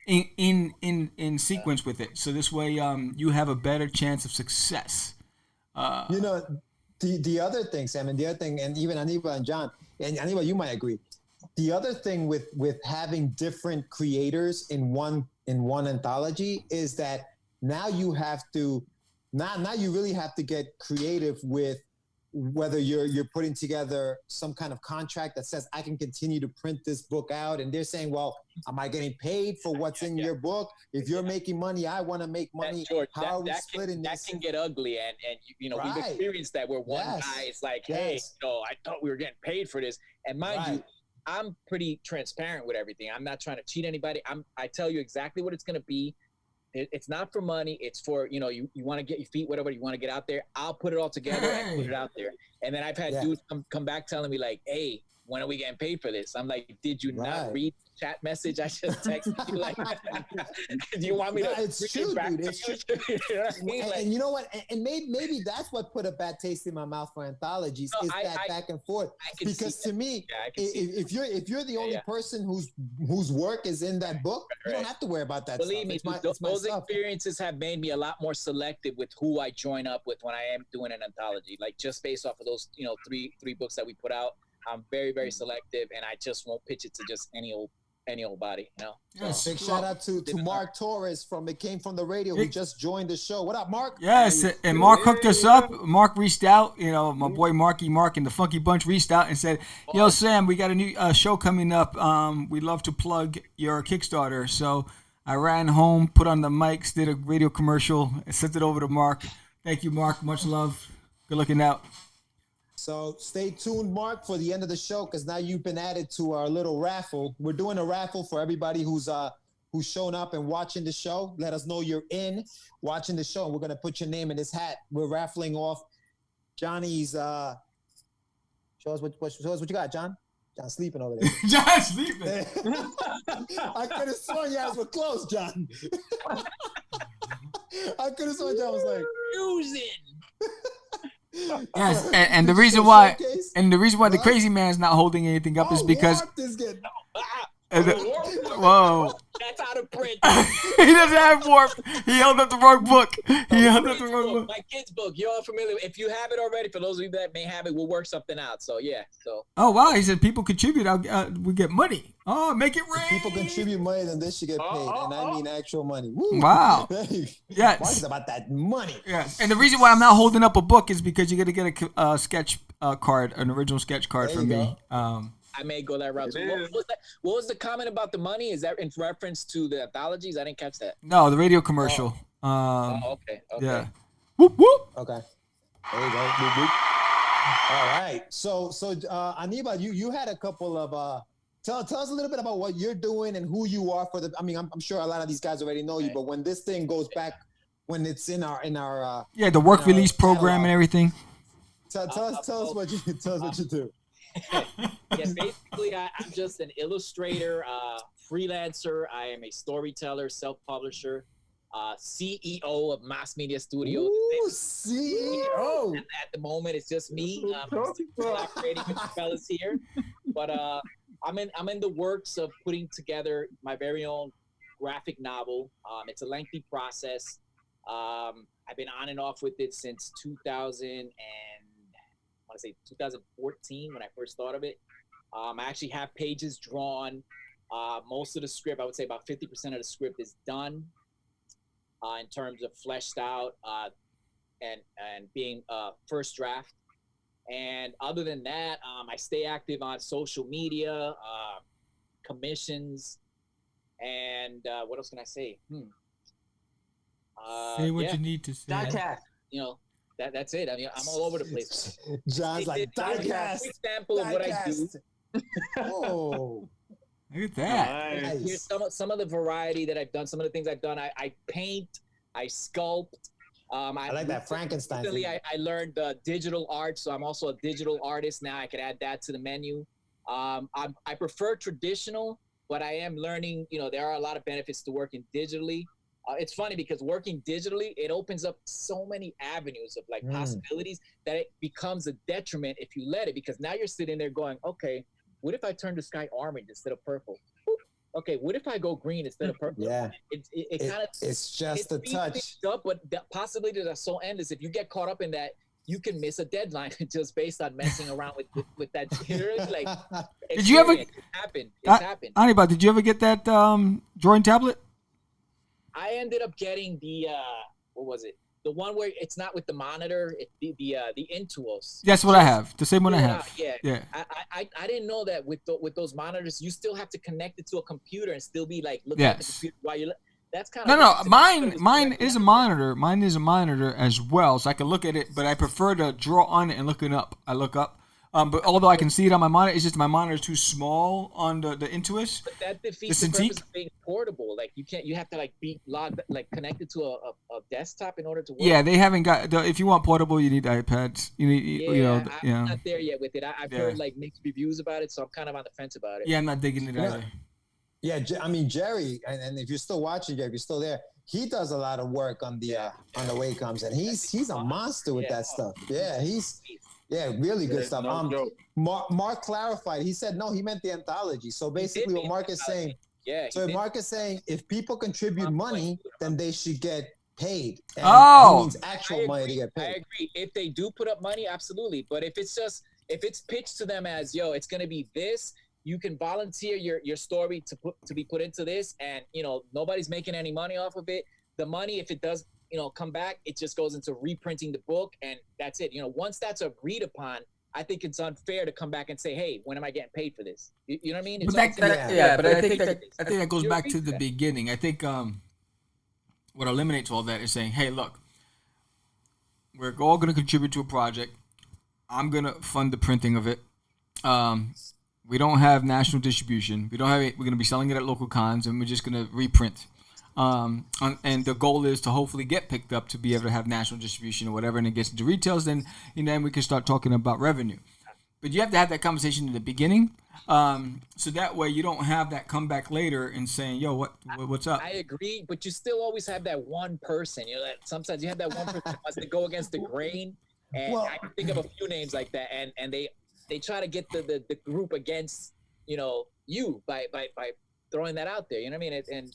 in sequence with it. So this way, you have a better chance of success. You know, the other thing, Sam, and the other thing, and even Anibal and John, and Anibal, you might agree. The other thing with having different creators in one anthology is that now you have to now you really have to get creative with whether you're putting together some kind of contract that says I can continue to print this book out, and they're saying, well, am I getting paid for what's in your book? If you're making money, I want to make money. George, How are we splitting that this? can get ugly, and you know, we've experienced that where one guy is like, hey, I thought we were getting paid for this, and mind you, I'm pretty transparent with everything. I'm not trying to cheat anybody. I tell you exactly what it's going to be. It's not for money. It's for, you know, you want to get your feet, whatever, you want to get out there. I'll put it all together and put it out there. And then I've had dudes come back telling me like, hey, when are we getting paid for this? I'm like, did you not read the chat message I just texted you? Like, do you want me to? It's true, dude. It's true. You know what I mean? And you know what? And maybe that's what put a bad taste in my mouth for anthologies is that back and forth. Because to me, if you're the only person whose work is in that book, you don't have to worry about that. Believe me, those experiences have made me a lot more selective with who I join up with when I am doing an anthology. Like just based off of those, you know, three books that we put out. I'm very, very selective, and I just won't pitch it to just any old body, you know. Yes. Big shout out to Mark Torres from It Came From the Radio, who just joined the show. What up, Mark? Yes, and Mark hooked us up. Mark reached out, you know, my boy Mark and the Funky Bunch reached out and said, "Yo, Sam, we got a new show coming up. We'd love to plug your Kickstarter." So I ran home, put on the mics, did a radio commercial, and sent it over to Mark. Thank you, Mark. Much love. Good looking out. So stay tuned, Mark, for the end of the show, because now you've been added to our little raffle. We're doing a raffle for everybody who's shown up and watching the show. Let us know you're watching the show, and we're gonna put your name in this hat. We're raffling off Johnny's. Show us what you got, John. John's sleeping over there. John's sleeping. I could have sworn you guys were close, John. I could have sworn John was like using. Yes, and the reason why the CrazeeMan's not holding anything up is because whoa, that's out of print. He doesn't have warp. He held up the wrong book. My kid's book. You're all familiar. If you have it already, for those of you that may have it, we'll work something out. So yeah. So. Oh wow, he said people contribute. We get money. Oh, make it rain. If people contribute money, then this should get paid, and I mean actual money. Woo. Wow. Yes. Mark's about that money. Yes. And the reason why I'm not holding up a book is because you got to get a sketch card, an original sketch card from me. I may go that route. So what was the comment about the money? Is that in reference to the anthologies? I didn't catch that. No, the radio commercial. Okay. Yeah. Whoop whoop. Okay. There you go. Whoop, whoop. All right. So Anibal, you had a couple of tell us a little bit about what you're doing and who you are for the. I mean, I'm sure a lot of these guys already know you, but when this thing goes back, when it's in our the work release program and everything. Tell us what you do. Yeah, basically, I'm just an illustrator, freelancer. I am a storyteller, self-publisher, CEO of Mass Media Studios. Ooh, CEO. At the moment, it's just me. Collaborating with the fellas here, but I'm in the works of putting together my very own graphic novel. It's a lengthy process. I've been on and off with it since 2014 when I first thought of it. I actually have pages drawn. Most of the script, I would say about 50% of the script is done in terms of fleshed out and being first draft. And other than that, I stay active on social media, commissions, and what else can I say? Say what you need to say. Diecast. You know, that's it. I mean, I'm all over the place. John's like diecast. Example of what I do. Oh, look at that. Nice. Here's some of the variety that I've done. Some of the things I've done. I paint. I sculpt. I like that Frankenstein. Recently, I learned digital art, so I'm also a digital artist now. I could add that to the menu. I prefer traditional, but I am learning. You know, there are a lot of benefits to working digitally. It's funny because working digitally, it opens up so many avenues of like possibilities that it becomes a detriment if you let it, because now you're sitting there going, okay, what if I turn the sky orange instead of purple? okay, what if I go green instead of purple? Yeah. It kind of It's just a touch. up, but the possibilities are so endless. If you get caught up in that, you can miss a deadline just based on messing around with that. Like, did you ever? It happened. It's happened. Anibal, did you ever get that drawing tablet? I ended up getting the what was it? The one where it's not with the monitor, the Intuos. That's what I have. The same one I have. Yeah. I didn't know that with those monitors, you still have to connect it to a computer and still be like looking at the computer while you. That's kind of no. Mine is a monitor. Mine is a monitor as well, so I can look at it. But I prefer to draw on it and look it up. I look up. But although I can see it on my monitor, it's just my monitor is too small on the Intuos. But that defeats the purpose of being portable. Like you have to like be logged, like connected to a desktop in order to work. Yeah, they haven't got. If you want portable, you need iPads. You need, I'm not there yet with it. I've heard like mixed reviews about it, so I'm kind of on the fence about it. Yeah, I'm not digging it either. Yeah, I mean Jerry, and if you're still watching, Jerry, if you're still there, he does a lot of work on the Wacom, and he's a monster with that stuff. Yeah, really good stuff. Mark clarified. He said no, he meant the anthology. So basically, what Mark is saying. Yeah. So Mark is saying if people contribute money, then they should get paid. And he means actual money to get paid. I agree. If they do put up money, absolutely. But if it's pitched to them as it's gonna be this. You can volunteer your story to be put into this, and nobody's making any money off of it. The money, if it does come back, it just goes into reprinting the book, and that's it. Once that's agreed upon, I think it's unfair to come back and say, "Hey, when am I getting paid for this?" You know what I mean? But I think that goes back to the beginning. I think what eliminates all that is saying, "Hey, look, we're all going to contribute to a project. I'm going to fund the printing of it. We don't have national distribution. We don't have it. We're going to be selling it at local cons, and we're just going to reprint. And the goal is to hopefully get picked up to be able to have national distribution or whatever, and it gets into retails. Then we can start talking about revenue. But you have to have that conversation in the beginning, so that way you don't have that comeback later and saying, "Yo, what's up?" I agree, but you still always have that one person. That sometimes you have that one person who wants to go against the grain, and I can think of a few names like that, and they try to get the group against you by throwing that out there. You know what I mean? And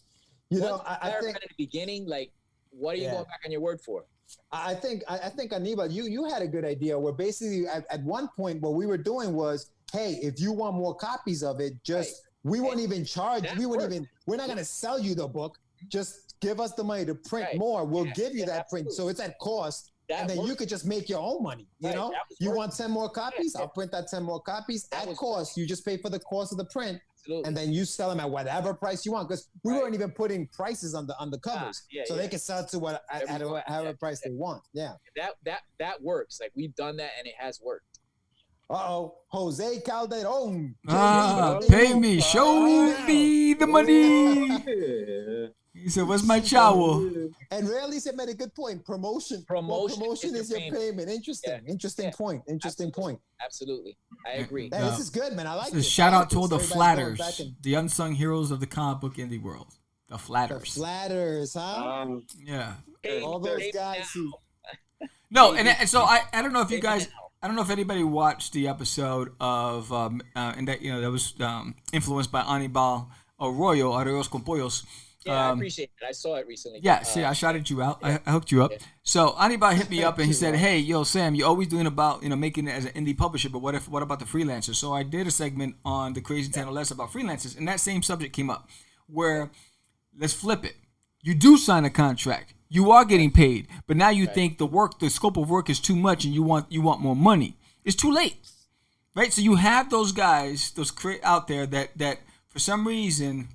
I think at the beginning, like, what are you going back on your word for? I think Anibal, you had a good idea where basically at one point what we were doing was, hey, if you want more copies of it, we won't even charge. We're not gonna sell you the book. Just give us the money to print more. We'll give you that print, so it's at cost. And then you could just make your own money, You want 10 more copies? I'll print that 10 more copies at cost. You just pay for the cost of the print. Absolutely. And then you sell them at whatever price you want. Because we weren't even putting prices on the covers. They can sell it to whatever price they want. Yeah. That works. Like, we've done that and it has worked. Jose Calderon. Pay me. Show me the money. He said, "What's my chow?" And Rarely said made a good point. Promotion is your payment. Interesting point. Absolutely. I agree. Man, this is good, man. I like this. Shout out to all the flatters, the unsung heroes of the comic book indie world. The flatters. The flatters, huh? Yeah. All those guys who... No, and so I don't know if you guys... I don't know if anybody watched the episode of... and that, that was influenced by Anibal Arroyo, Arroyos con Pollos. Yeah, I appreciate it. I saw it recently. Yeah, see, I shouted you out. I hooked you up. So Anibal hit me up and he said, "Hey, yo, Sam, you're always doing about making it as an indie publisher, but what about the freelancers?" So I did a segment on the Crazy Channel Less about freelancers, and that same subject came up. Where let's flip it. You do sign a contract. You are getting paid, but now you think the scope of work is too much, and you want more money. It's too late, right? So you have those guys, out there that for some reason,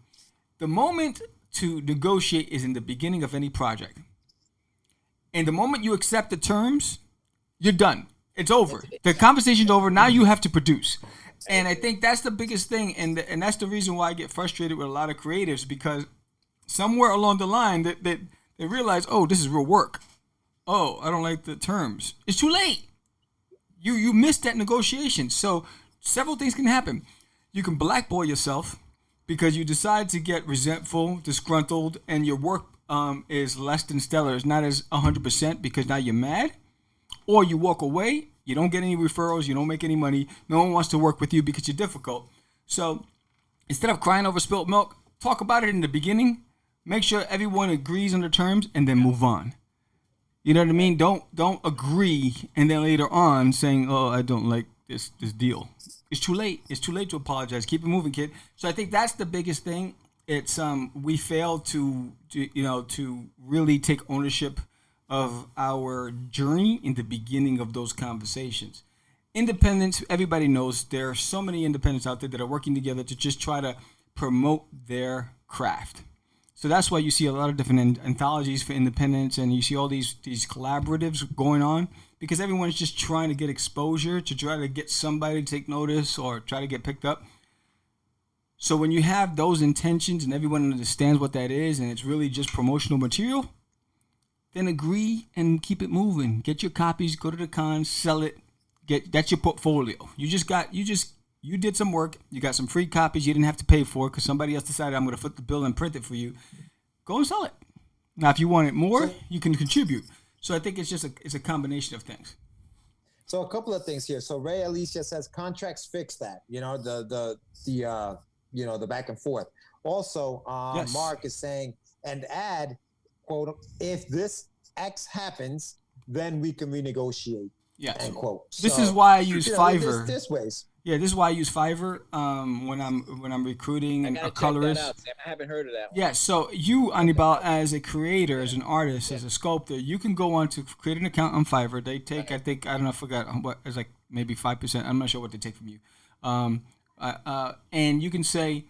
the moment to negotiate is in the beginning of any project. And the moment you accept the terms, you're done. It's over. The conversation's over. Now you have to produce. And I think that's the biggest thing. And that's the reason why I get frustrated with a lot of creatives, because somewhere along the line that they realize, oh, this is real work. Oh, I don't like the terms. It's too late. You missed that negotiation. So several things can happen. You can blackball yourself because you decide to get resentful, disgruntled, and your work is less than stellar. It's not as 100% because now you're mad. Or you walk away, you don't get any referrals, you don't make any money, no one wants to work with you because you're difficult. So instead of crying over spilt milk, talk about it in the beginning. Make sure everyone agrees on the terms, and then move on. You know what I mean? Don't agree, and then later on saying, "Oh, I don't like this deal." It's too late. It's too late to apologize. Keep it moving, kid. So I think that's the biggest thing. It's we fail to really take ownership of our journey in the beginning of those conversations. Independents, everybody knows there are so many independents out there that are working together to just try to promote their craft. So that's why you see a lot of different anthologies for independents, and you see all these collaboratives going on, because everyone's just trying to get exposure, to try to get somebody to take notice or try to get picked up. So when you have those intentions and everyone understands what that is, and it's really just promotional material, then agree and keep it moving. Get your copies, go to the cons, sell it. That's your portfolio. You did some work. You got some free copies you didn't have to pay for because somebody else decided I'm going to foot the bill and print it for you. Go and sell it. Now, if you want it more, you can contribute. So I think it's a combination of things. So a couple of things here. So Ray Alicia says contracts fix that. You know, the back and forth. Also, yes. Mark is saying, and add, quote, if this X happens, then we can renegotiate. Yes. End quote. This is why I use Fiverr. There's ways. Yeah, this is why I use Fiverr when I'm recruiting a colorist. Check that out, Sam. I haven't heard of that one. Yeah, so you, Anibal, as a creator, as an artist, as a sculptor, you can go on to create an account on Fiverr. They take, I forgot what, it's like maybe 5%. I'm not sure what they take from you. And you can say,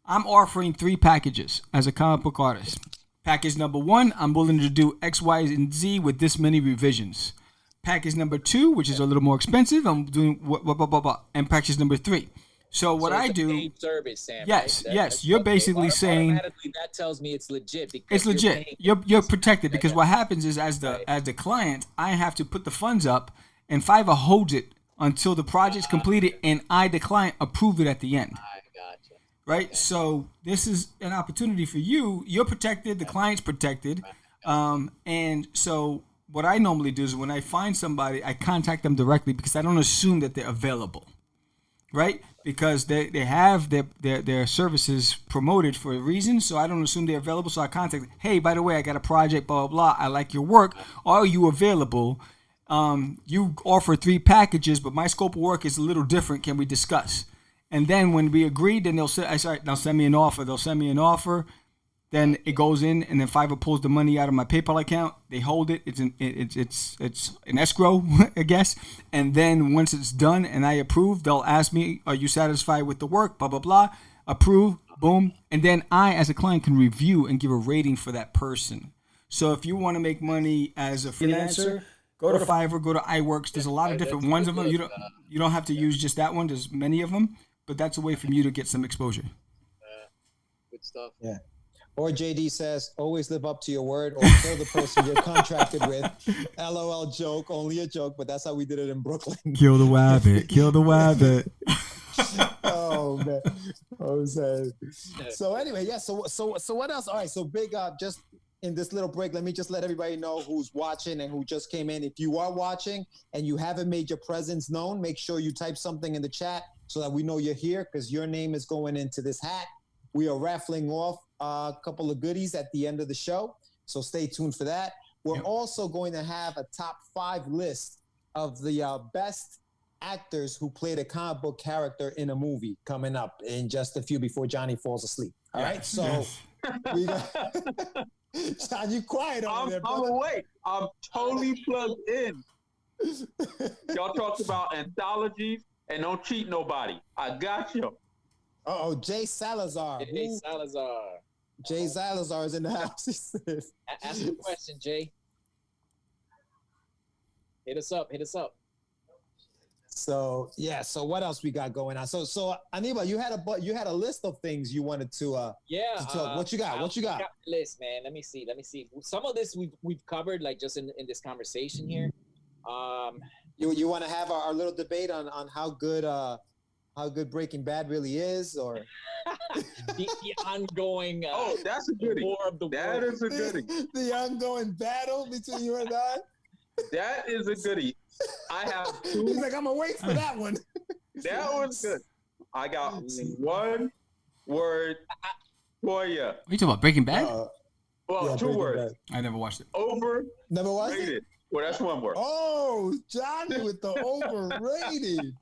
I'm offering 3 packages as a comic book artist. Package number 1, I'm willing to do X, Y, and Z with this many revisions. Package number 2, which is a little more expensive, I'm doing and package number 3. So what I do, paid service, Sam, yes, right? yes, you're basically saying that tells me it's legit. It's legit. You're protected because what happens is as the client, I have to put the funds up, and Fiverr holds it until the project's completed, and I, the client, approve it at the end. I gotcha. Right. Okay. So this is an opportunity for you. You're protected. The client's protected. And so what I normally do is when I find somebody, I contact them directly because I don't assume that they're available, right? Because they have their services promoted for a reason, so I don't assume they're available. So I contact them. Hey, by the way, I got a project, blah, blah, blah. I like your work. Are you available? You offer 3 packages, but my scope of work is a little different. Can we discuss? And then when we agree, then they'll send me an offer. They'll send me an offer. Then it goes in, and then Fiverr pulls the money out of my PayPal account. They hold it. It's an escrow, I guess. And then once it's done and I approve, they'll ask me, "Are you satisfied with the work?" Blah blah blah. Approve. Boom. And then I, as a client, can review and give a rating for that person. So if you want to make money as a freelancer, go to Fiverr, go to iWorks. There's a lot of different ones of them. You don't have to use just that one. There's many of them, but that's a way for you to get some exposure. Good stuff. Yeah. Or JD says, always live up to your word or kill the person you're contracted with. LOL joke, only a joke, but that's how we did it in Brooklyn. Kill the wabbit. Kill the wabbit. Oh, man. So anyway, yeah, so what else? All right, so big just in this little break, let me just let everybody know who's watching and who just came in. If you are watching and you haven't made your presence known, make sure you type something in the chat so that we know you're here because your name is going into this hat. We are raffling off a couple of goodies at the end of the show, so stay tuned for that. We're also going to have a top 5 list of the best actors who played a comic book character in a movie coming up in just a few before Johnny falls asleep. All right, so we got John, you quiet over there, brother. I'm awake. I'm totally plugged in. Y'all talked about anthologies and don't cheat nobody. I got you. Oh, Jay Salazar. Jay Salazar. Jay Salazar is in the house. He says. Ask the question, Jay. Hit us up. So yeah. So what else we got going on? So Anibal, you had a list of things you wanted to to talk. What you got? What you got? I got the list, man. Let me see. Some of this we've covered like just in this conversation here. You want to have our little debate on how good Breaking Bad really is, or the ongoing that's a goodie. War of the That World. is a goodie. The ongoing battle between you and I. That is a goodie. I have 2. He's like, I'm gonna wait for that one. That was good. I got 1 word. Boy, yeah. What are you talking about? Breaking Bad? Well, yeah, two Breaking words. Bad. I never watched it. Never watched it? Overrated. Well, that's one word. Oh, Johnny with the overrated.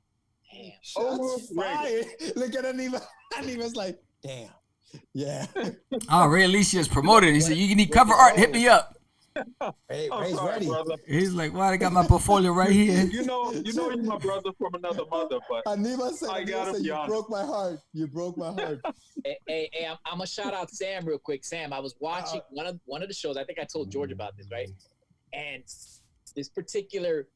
Damn. Shots fired. Look at Anibal. Anibal's like, damn. Yeah. Oh, Ray Alicia's promoted. He said, "You need cover art. Hit me up." Hey, I'm Ray's sorry, ready. brother. He's like, "Well, I got my portfolio right here." You know you're my brother from another mother, but Anibal said, I gotta be you honest. broke my heart. You broke my heart. Hey, I'm gonna shout out Sam real quick. Sam, I was watching one of the shows. I think I told George about this, right? And this particular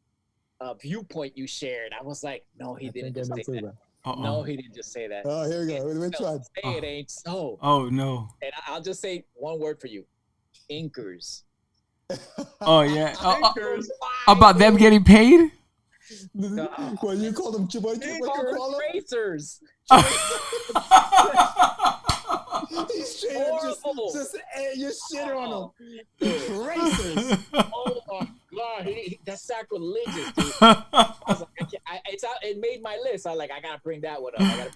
viewpoint you shared, I was like, no, he didn't just say that. No, he didn't just say that. Oh, here we go. Which one? Say it ain't so. Oh no. And I'll just say one word for you: inkers. Oh yeah. Inkers. About them getting paid? Well, you called them what you call them? Tracers. He's straight up just you shit on them. Tracers. Oh my God, that's sacrilegious, dude. I was like, it made my list. I was like, I gotta bring that one up.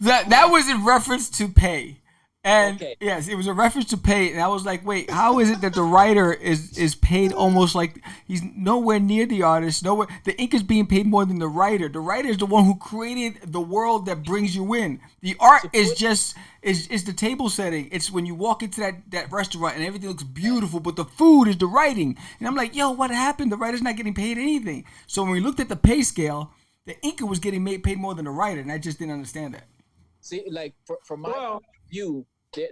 That was in reference to pay. And Okay. yes, it was a reference to pay, and I was like, wait, how is it that the writer is paid almost like he's nowhere near the artist, nowhere? The ink is being paid more than the writer. The writer is the one who created the world that brings you in. The art is just is the table setting. It's when you walk into that restaurant and everything looks beautiful, but the food is the writing. And I'm like, yo, what happened? The writer's not getting paid anything. So when we looked at the pay scale, the inker was getting paid more than the writer, and I just didn't understand that. See, like from my view,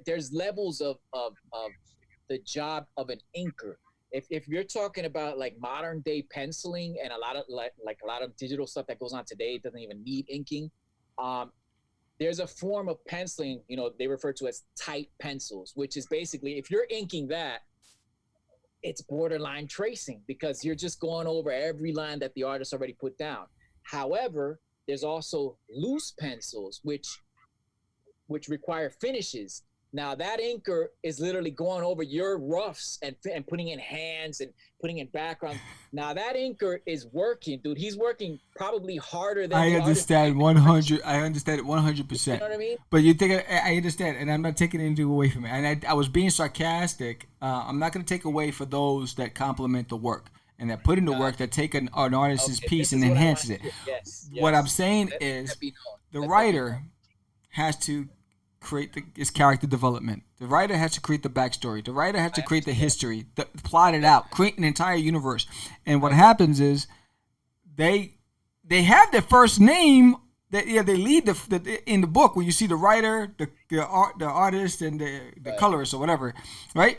there's levels of the job of an inker. If you're talking about like modern day penciling and a lot of digital stuff that goes on today, it doesn't even need inking. There's a form of penciling, they refer to as tight pencils, which is basically if you're inking that, it's borderline tracing because you're just going over every line that the artist already put down. However, there's also loose pencils, which require finishes. Now that inker is literally going over your roughs and putting in hands and putting in backgrounds. Now that inker is working, dude. He's working probably harder than I understand 100. I understand it 100%. You know what I mean? But you think I understand, and I'm not taking anything away from it. And I was being sarcastic. I'm not going to take away for those that compliment the work and that put in the work, that take an artist's piece and enhances it. Yes. What I'm saying is the writer has to create his character development. The writer has to create the backstory. The writer has to create the history, plot it out, create an entire universe. And what happens is they have their first name. They lead in the book where you see the writer, the artist, and the colorist or whatever, right?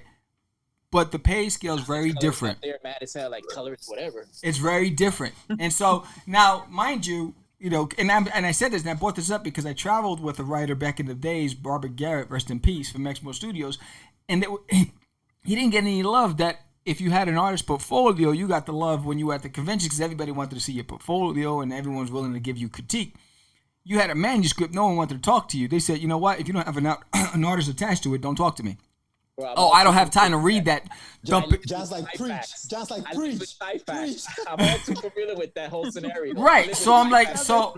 But the pay scale is very different. They're mad as hell, like colors, whatever. It's very different. And so now, mind you, and I said this, and I brought this up because I traveled with a writer back in the days, Robert Garrett, rest in peace, from Exmo Studios, and he didn't get any love. That if you had an artist portfolio, you got the love when you were at the convention because everybody wanted to see your portfolio and everyone's willing to give you critique. You had a manuscript, no one wanted to talk to you. They said, you know what? If you don't have an artist attached to it, don't talk to me. Well, I don't have time to read that. John's like preach. John's like preach. I'm all too familiar with that whole scenario. Right. So I'm like,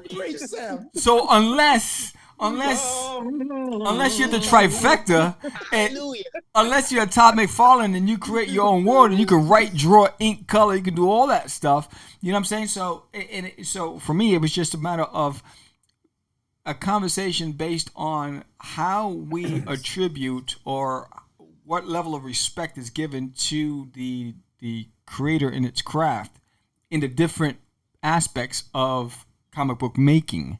preach, Sam. so unless you're the trifecta, and unless you're a Todd McFarlane and you create your own world and you can write, draw, ink, color, you can do all that stuff. You know what I'm saying? So for me, it was just a matter of a conversation based on how we attribute or what level of respect is given to the creator in its craft in the different aspects of comic book making.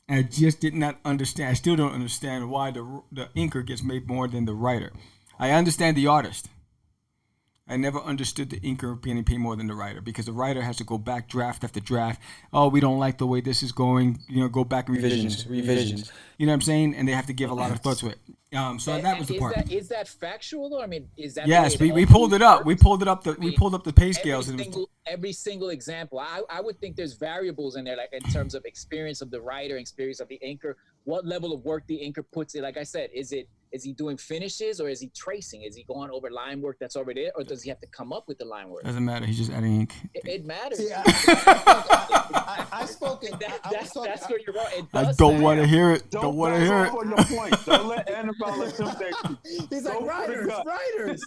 And I just did not understand. I still don't understand why the inker gets made more than the writer. I understand the artist. I never understood the inker being paid more than the writer because the writer has to go back draft after draft. Oh, we don't like the way this is going. Go back and revisions. You know what I'm saying? And they have to give a lot of thought to it. So that was the part. Is that factual though? I mean, is that? Yes, we pulled it up. We pulled up the pay scales. Every single example. I would think there's variables in there, like in terms of experience of the writer, experience of the inker, what level of work the inker puts in. Like I said, is it Is he doing finishes or is he tracing? Is he going over line work that's already there, or does he have to come up with the line work? Doesn't matter. He's just adding ink. It matters. See, I spoke in. That's where you're wrong. I don't want to hear it. Don't want to hear it. On your point. Don't let Anibal intimidate you. He's like, writers.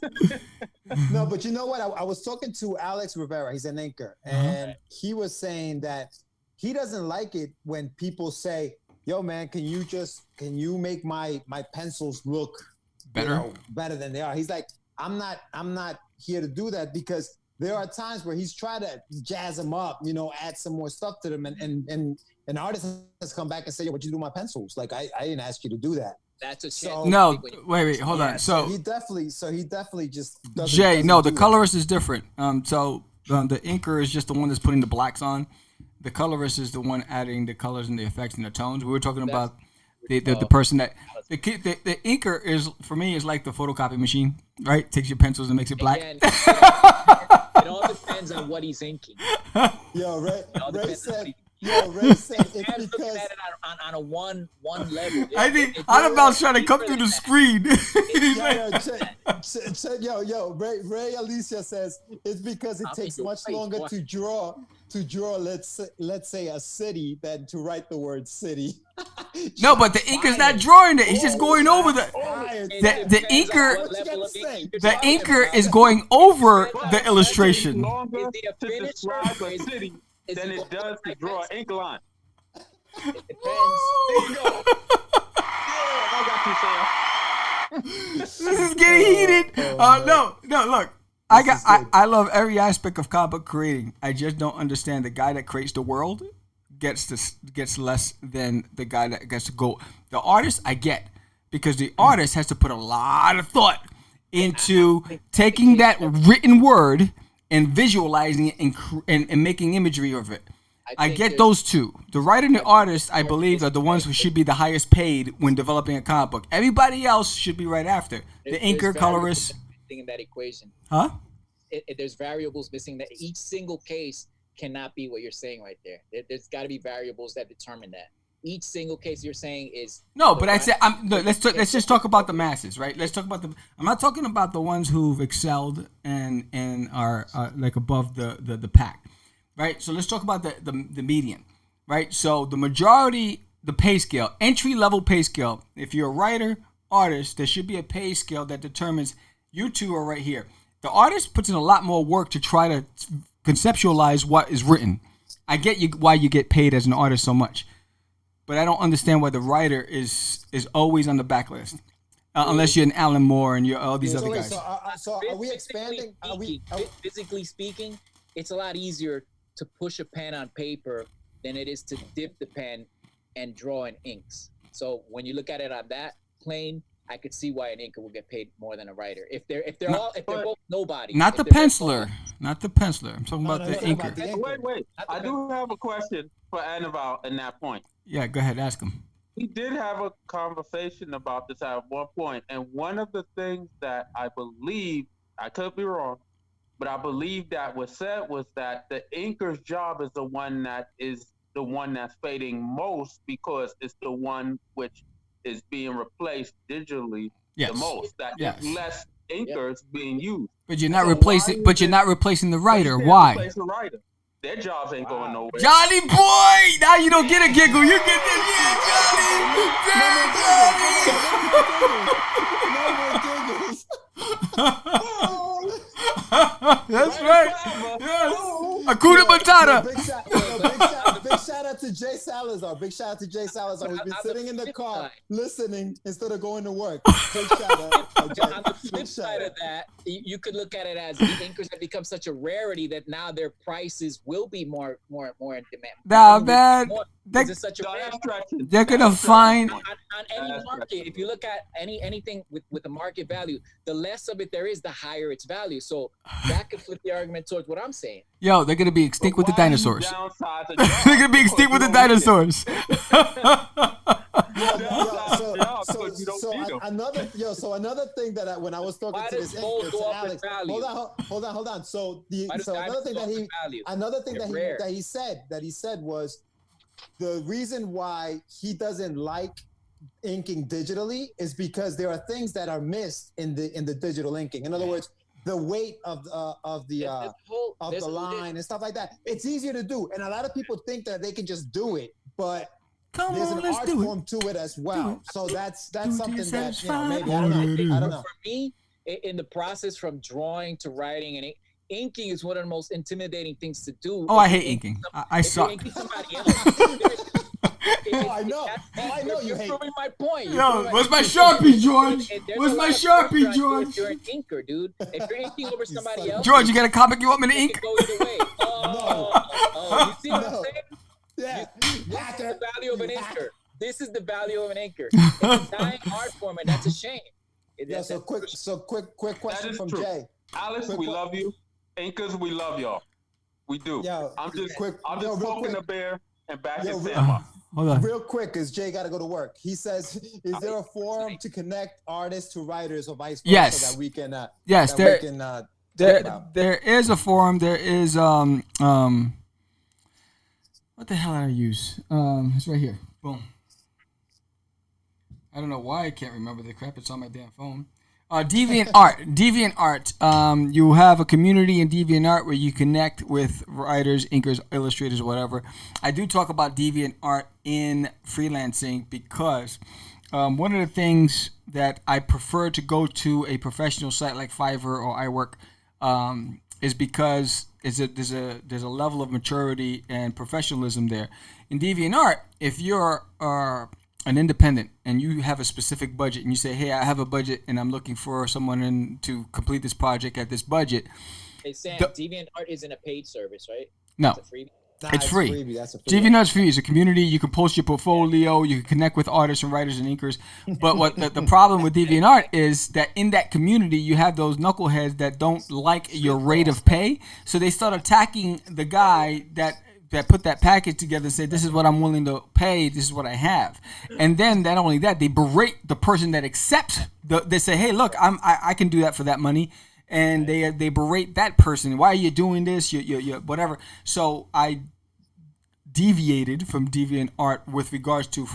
No, but you know what? I was talking to Alex Rivera. He's an inker, and he was saying that he doesn't like it when people say, yo, man, can you make my pencils look better better than they are? He's like, I'm not here to do that, because there are times where he's tried to jazz them up, add some more stuff to them, and an artist has come back and say, yo, what you do with my pencils? Like, I didn't ask you to do that. That's a so, no. Wait, hold on. So he definitely just doesn't. Jay, doesn't no, the do colorist is different. So the inker is just the one that's putting the blacks on. The colorist is the one adding the colors and the effects and the tones. We were talking about the person that the inker is, for me, is like the photocopy machine, right? Takes your pencils and makes it black. Again, it all depends on what he's inking. Yo, Ray said it's because looking at it on a one level. I think Anibal's trying to come through the screen. Ray Alicia says it's because it takes much longer to draw, let's say a city than to write the word city. No, but the inker's not drawing it. He's just going over the inker is going over the illustration. Longer to describe a city than it does to draw an ink line. It depends. There you go. Yeah, I got you, Sam. This is getting heated. No, look. I love every aspect of comic book creating. I just don't understand the guy that creates the world gets less than the guy that gets to go. The artist I get, because the artist has to put a lot of thought into taking that written word and visualizing it and making imagery of it. I get those two. The writer and the artist, I believe, are the ones who should be the highest paid when developing a comic book. Everybody else should be right after. The inker, colorist. In that equation. Huh? There's variables missing. That each single case cannot be what you're saying right there. There's got to be variables that determine that. Each single case you're saying is no, but I said let's just talk about the masses, right? Let's talk about I'm not talking about the ones who've excelled and are like above the pack, right? So let's talk about the median, right? So the majority, the pay scale, entry level pay scale. If you're a writer, artist, there should be a pay scale that determines you two are right here. The artist puts in a lot more work to try to conceptualize what is written. I get why you get paid as an artist so much. But I don't understand why the writer is always on the backlist, unless you're an Alan Moore and you're all these other guys. So are we expanding? Physically speaking, it's a lot easier to push a pen on paper than it is to dip the pen and draw in inks. So when you look at it on that plane, I could see why an inker will get paid more than a writer. If they're both nobody. Not the penciler. Not the penciler. I'm talking about the inker. Wait. I do have a question for Anibal in that point. Yeah, go ahead. Ask him. We did have a conversation about this at one point, and one of the things that I believe, I could be wrong, but I believe that was said was that the inker's job is the one that's fading most, because it's the one which is being replaced digitally the most. That less inkers being used. But you're not replacing. But you're not replacing the writer. Why? Replace the writer. Their jobs ain't going nowhere. Johnny boy, now you don't get a giggle. You get this, Johnny. That's right. Yes. Hakuna Matata. Big shout out to Jay Salazar. Who's been sitting in the car listening instead of going to work. Big shout out. On the flip side of that, you could look at it as the inkers have become such a rarity that now their prices will be more in demand. Nah, man. It's such a rarity. They're gonna find on any market. If you look at anything with the market value, the less of it there is, the higher its value. So that could flip the argument towards what I'm saying. Yo, they're gonna be extinct with the dinosaurs. They're gonna be extinct with the dinosaurs. Another thing that when I was talking to this Alex, hold on. So another thing that he said was the reason why he doesn't like inking digitally is because there are things that are missed in the digital inking. In other words, the weight of the line and stuff like that. It's easier to do, and a lot of people think that they can just do it, but there's an art form to it as well. So that's something that maybe I don't know. For me, in the process from drawing to writing and inking is one of the most intimidating things to do. Oh, I hate inking. I suck. Somebody else. I know you hate. Proving my point. Yo, where's my Sharpie, George? Where's my Sharpie, George? If you're an inker, dude. If you're inking over somebody else, George, you got a comic you want me to ink? Go either way. You see what I'm saying? Yeah. This is the value of an inker. This is the value of an inker. It's a dying art form, and that's a shame. Quick question from true. Jay. Alice, we love you. Inkers, we love y'all. We do. I'm just poking the bear and back his Sam. Hold on. Real quick, because Jay got to go to work. He says, "Is there a forum to connect artists to writers or vice versa yes. so that we can?" Yes, there is a forum. There is what the hell did I use? It's right here. Boom. I don't know why I can't remember the crap. It's on my damn phone. DeviantArt. You have a community in DeviantArt where you connect with writers, inkers, illustrators, whatever. I do talk about DeviantArt in freelancing because one of the things that I prefer to go to a professional site like Fiverr or iWork is because there's a level of maturity and professionalism there. In DeviantArt, if you're an independent and you have a specific budget and you say, hey, I have a budget and I'm looking for someone to complete this project at this budget. Hey, Sam, DeviantArt isn't a paid service, right? No. It's a freebie? It's free. That's a free. DeviantArt's free. It's a community. You can post your portfolio. You can connect with artists and writers and inkers. But what the problem with DeviantArt is that in that community, you have those knuckleheads that don't like your rate of pay. So they start attacking the guy that put that package together and say, this is what I'm willing to pay, this is what I have. And then not only that, they berate the person that accepts, they say, hey, look, I can do that for that money. And they berate that person. Why are you doing this? You whatever. So I deviated from DeviantArt with regards to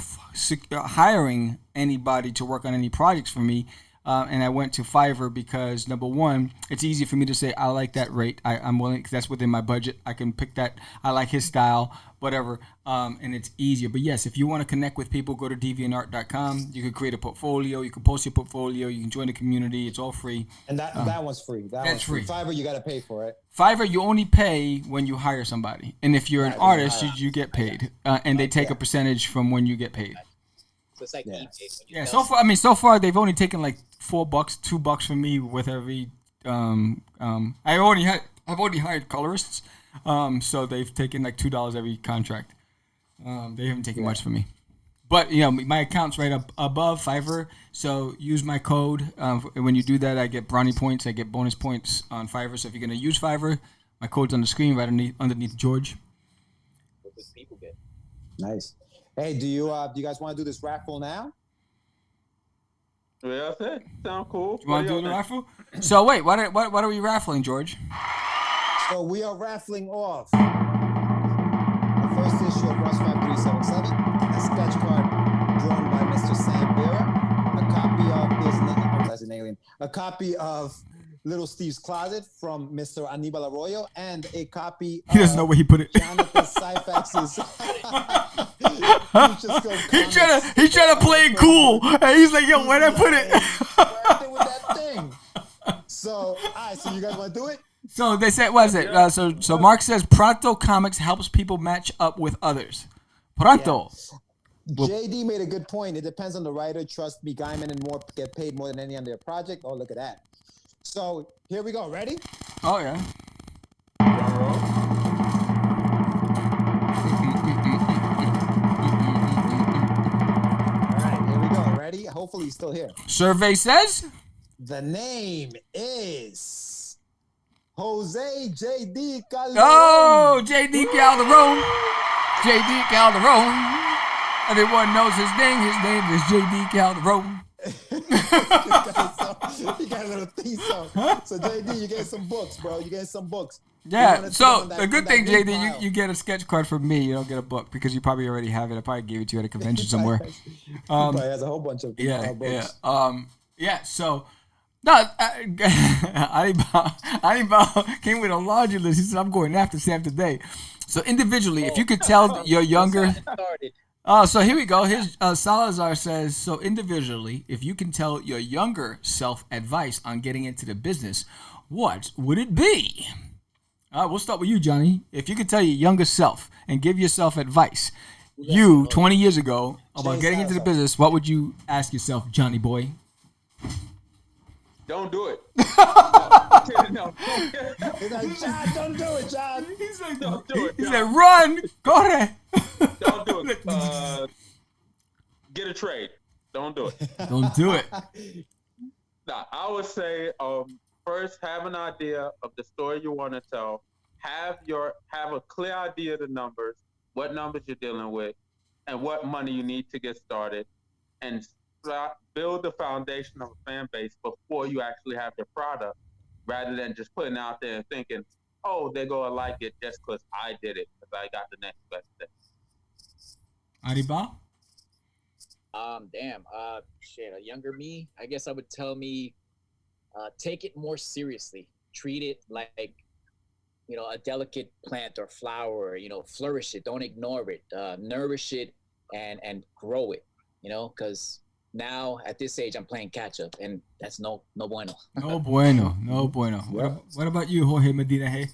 hiring anybody to work on any projects for me. And I went to Fiverr because, number one, it's easy for me to say, I like that rate. I'm willing, because that's within my budget. I can pick that. I like his style, whatever. And it's easier. But yes, if you want to connect with people, go to deviantart.com. You can create a portfolio. You can post your portfolio. You can join the community. It's all free. And that one's free. That's free. Fiverr, you got to pay for it. Fiverr, you only pay when you hire somebody. And if you're an artist, you get paid. And they take a percentage from when you get paid. So it's like eBay. Yeah, so far they've only taken like $4, $2 from me with every. I've already hired colorists, so they've taken like $2 every contract. They haven't taken much from me, but my account's right up above Fiverr. So use my code. When you do that, I get brownie points. I get bonus points on Fiverr. So if you're gonna use Fiverr, my code's on the screen right underneath George. What does people get? Nice. Hey, do you guys want to do this raffle now? Yeah, that's it. Sound cool. You want to do the raffle? So wait, what are we raffling, George? So we are raffling off the first issue of Rush 5377, a sketch card drawn by Mr. Sam Vera, a copy of Little Steve's Closet from Mr. Anibal Arroyo, and a copy He doesn't know where he put it. Jonathan Syphax's He's trying to play it cool. And he's like, yo, where'd I put it? With that thing. So, all right, so you guys want to do it? So they said, what is it? So Mark says, Pronto Comics helps people match up with others. Pronto. Yeah. JD made a good point. It depends on the writer. Trust me, Gaiman and more get paid more than any on their project. Oh, look at that. So here we go. Ready? Oh, yeah. All right, here we go. Ready? Hopefully he's still here. Survey says? The name is Jose J.D. Calderon. Oh, J.D. Calderon. J.D. Calderon. Everyone knows his name. His name is J.D. Calderon. He got a little theme song. So JD, you get some books, bro. You get some books. Yeah, so the good thing, JD, you get a sketch card from me. You don't get a book because you probably already have it. I probably gave it to you at a convention somewhere. He probably has a whole bunch of books. So no, Anibal came with a laundry list. He said, "I'm going after Sam today." So individually, if you could tell your younger. Oh, so here we go. Here's Salazar says, so individually, if you can tell your younger self advice on getting into the business, what would it be? We'll start with you, Johnny. If you could tell your younger self and give yourself advice, 20 years ago, about getting into the business, what would you ask yourself, Johnny boy? Don't do it. No. He's like, John, don't do it, John. He's like, Don't do it. He said, run, corre. Don't do it. Get a trade. Don't do it. Don't do it. Nah, I would say first have an idea of the story you want to tell. Have a clear idea of the numbers, what numbers you're dealing with, and what money you need to get started, and build the foundation of a fan base before you actually have your product, rather than just putting it out there and thinking, oh, they're going to like it just because I did it, because I got the next best thing. Anibal? A younger me, I guess I would tell me, take it more seriously. Treat it like, a delicate plant or flower, flourish it. Don't ignore it. Nourish it and grow it, because now at this age I'm playing catch up, and that's no bueno. No bueno. Yep. What about you, Jorge Medina? Hey.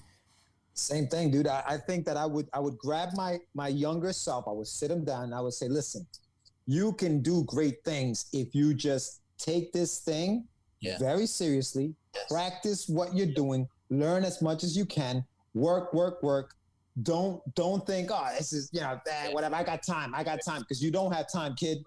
Same thing, dude. I think that I would grab my younger self. I would sit him down and I would say, listen, you can do great things if you just take this thing very seriously, practice what you're doing, learn as much as you can, work. Don't think, oh, this is, whatever, I got time, because you don't have time, kid.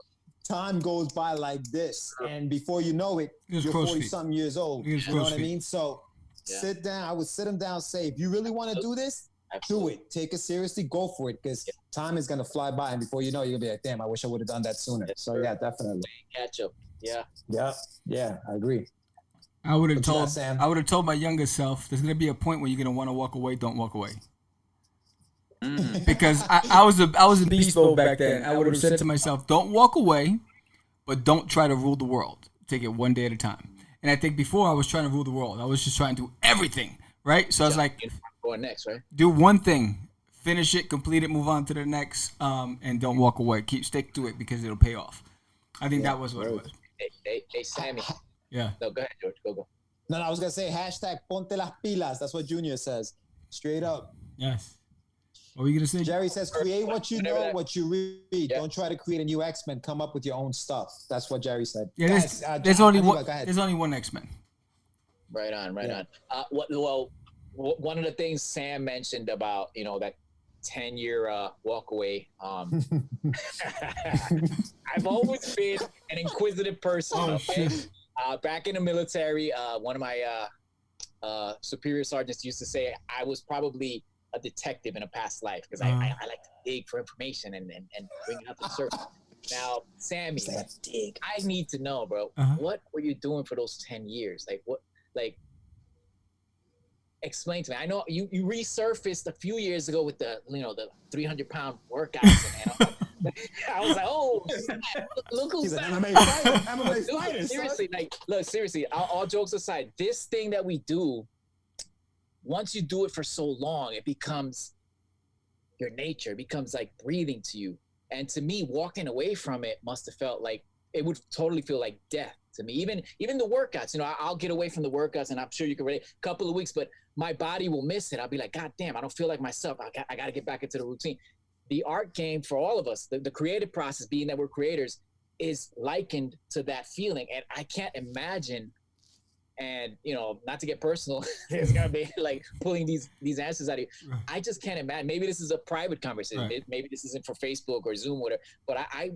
Time goes by like this, and before you know it, you're 40-something years old. You know what I mean? So sit down. I would sit him down, say, if you really want to do this, do it. Take it seriously. Go for it, because time is going to fly by, and before you know it, you'll be like, damn, I wish I would have done that sooner. So, yeah, definitely. Catch up. Yeah. Yeah, I agree. I would have told my younger self, there's going to be a point where you're going to want to walk away. Don't walk away. Because I was a beast mode back then. I would have said to myself, don't walk away, but don't try to rule the world. Take it one day at a time. And I think before I was trying to rule the world. I was just trying to do everything, right? So I was like, going next, right? Do one thing, finish it, complete it, move on to the next, and don't walk away. Stick to it, because it'll pay off. I think that was what it was. Hey, Sammy. Yeah. No, go ahead, George. Go. No, I was going to say hashtag ponte las pilas. That's what Junior says. Straight up. Yes. What were you going to say? Jerry says, create what you know, what you read. Yeah. Don't try to create a new X-Men. Come up with your own stuff. That's what Jerry said. Yeah, there's only one X-Men. Right on. One of the things Sam mentioned about, that 10-year walk away. I've always been an inquisitive person. Oh, shit. Back in the military, one of my superior sergeants used to say I was probably a detective in a past life, because I like to dig for information and bring it up to the surface. Now, Sammy, I need to know, bro, what were you doing for those 10 years? Explain to me. I know you resurfaced a few years ago with the 300-pound workouts, and I was like, oh, look who's that. MMA fighter. Seriously, seriously, all jokes aside, this thing that we do, once you do it for so long, it becomes your nature. It becomes like breathing to you. And to me, walking away from it must have felt like, it would totally feel like death to me. Even the workouts, I'll get away from the workouts, and I'm sure you can relate, a couple of weeks, but my body will miss it. I'll be like, God damn, I don't feel like myself. I got to get back into the routine. The art game for all of us, the creative process, being that we're creators, is likened to that feeling. And I can't imagine, and not to get personal, it's gonna be like pulling these answers out of you. I just can't imagine. Maybe this is a private conversation. Right. Maybe this isn't for Facebook or Zoom or whatever. But I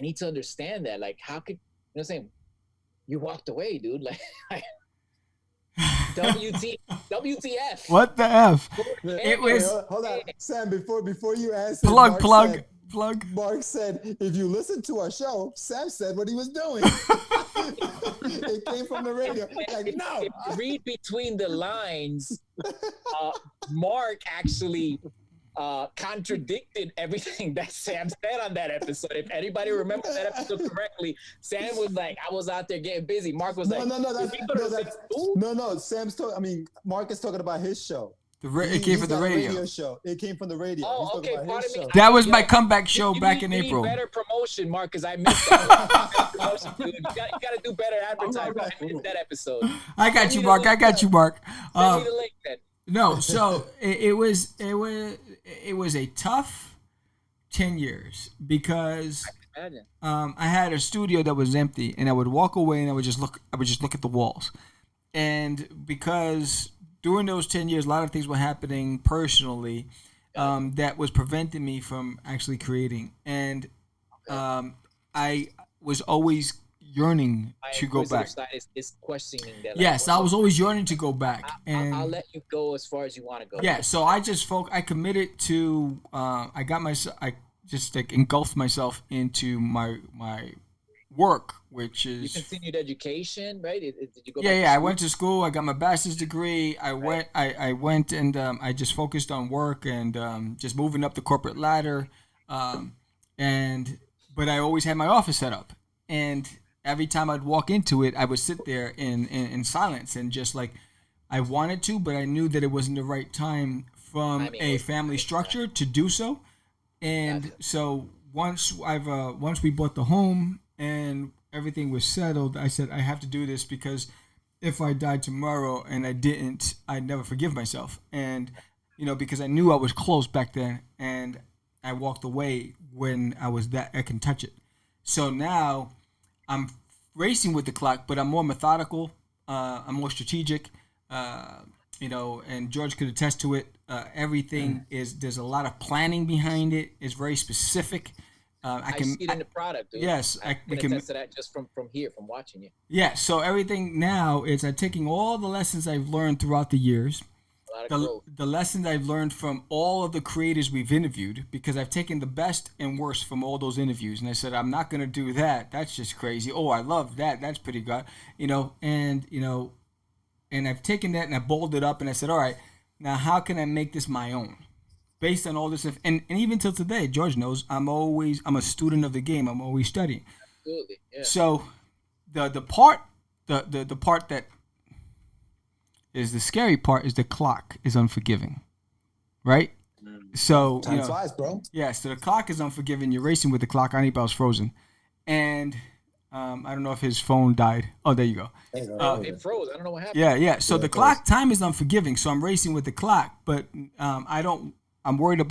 need to understand that. Like, how could saying you walked away, dude? Like, WTF? What the F? It was. Hold on, Sam. Before you answer, plug. Mark said, if you listen to our show, Sam said what he was doing. It came from the radio. Like, no. If you read between the lines, Mark actually contradicted everything that Sam said on that episode. If anybody remembers that episode correctly, Sam was like, I was out there getting busy. Mark was like, no. Sam's talking. I mean, Mark is talking about his show. It came from the radio. Show. It came from the radio. Oh, okay. Pardon me. That was my comeback show back in April. Better promotion, Mark, because I missed that. Promotion, dude. You got to do better advertising. I missed that episode. I got you, Mark. Send me the link then. No, so it was a tough 10 years because I had a studio that was empty, and I would walk away and I would just look at the walls, and because during those 10 years, a lot of things were happening personally that was preventing me from actually creating. And I was always yearning to go back. Is questioning that. Yes, I was always yearning to go back. And I'll let you go as far as you want to go. Yeah, so I just I committed to, I just like engulfed myself into my work, which is... You continued education, right? Did you go Yeah, I went to school. I got my bachelor's degree. I went and I just focused on work and just moving up the corporate ladder. But I always had my office set up. And every time I'd walk into it, I would sit there in silence and just like, I wanted to, but I knew that it wasn't the right time from a family structure to do so. And so once we bought the home and everything was settled, I said, I have to do this because if I died tomorrow and I didn't, I'd never forgive myself. And, because I knew I was close back then and I walked away when I was I can touch it. So now I'm racing with the clock, but I'm more methodical. I'm more strategic, and George could attest to it. Everything there's a lot of planning behind it. It's very specific. I see it in the product, dude. Yes, I can attest to that just from here, from watching you. Yeah, so everything now is I'm taking all the lessons I've learned throughout the years, the lessons I've learned from all of the creators we've interviewed, because I've taken the best and worst from all those interviews, and I said, I'm not going to do that. That's just crazy. Oh, I love that. That's pretty good. And I've taken that and I balled it up and I said, all right, now how can I make this my own? Based on all this stuff, and even till today, George knows I'm a student of the game. I'm always studying. Absolutely, yeah. So, the part that is the scary part is the clock is unforgiving, right? So time flies, bro. Yeah, so the clock is unforgiving. You're racing with the clock. Anibal's frozen, and I don't know if his phone died. Oh, there you go. It froze. I don't know what happened. Yeah. So the clock time is unforgiving. So I'm racing with the clock, but I'm worried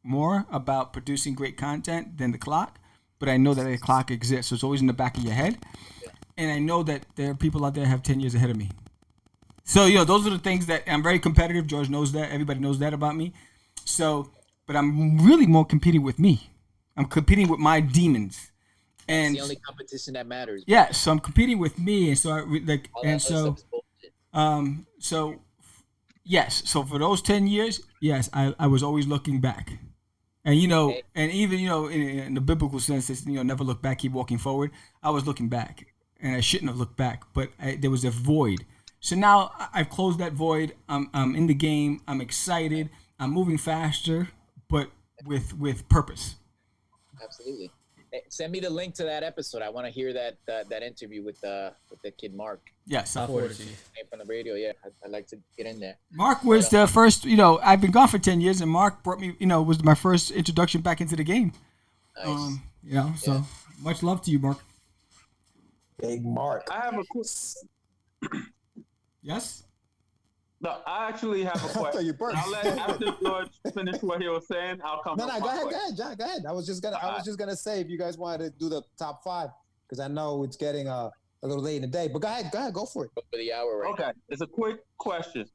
more about producing great content than the clock, but I know that the clock exists. So it's always in the back of your head. Yeah. And I know that there are people out there have 10 years ahead of me. So, those are the things that I'm very competitive. George knows that. Everybody knows that about me. So, but I'm really more competing with me. I'm competing with my demons. And it's the only competition that matters. Yeah. So I'm competing with me. And so yes. So for those 10 years, yes, I was always looking back. And, and even, in the biblical sense, it's, never look back, keep walking forward. I was looking back and I shouldn't have looked back, but there was a void. So now I've closed that void. I'm in the game. I'm excited. I'm moving faster, but with purpose. Absolutely. Hey, send me the link to that episode. I want to hear that interview with the kid Mark. Yes, I'll forward it to you. From the radio, yeah. I'd like to get in there. Mark was the first, I've been gone for 10 years, and Mark brought me, was my first introduction back into the game. Nice. So much love to you, Mark. Big Mark. I have a quick... Yes? No, I actually have a question. I'll let after George finish what he was saying. I'll come. No, go ahead, John. Go ahead. I was just gonna say if you guys wanted to do the top 5 because I know it's getting a little late in the day. But go ahead, go for it. Go for the hour, right? Okay, it's a quick question.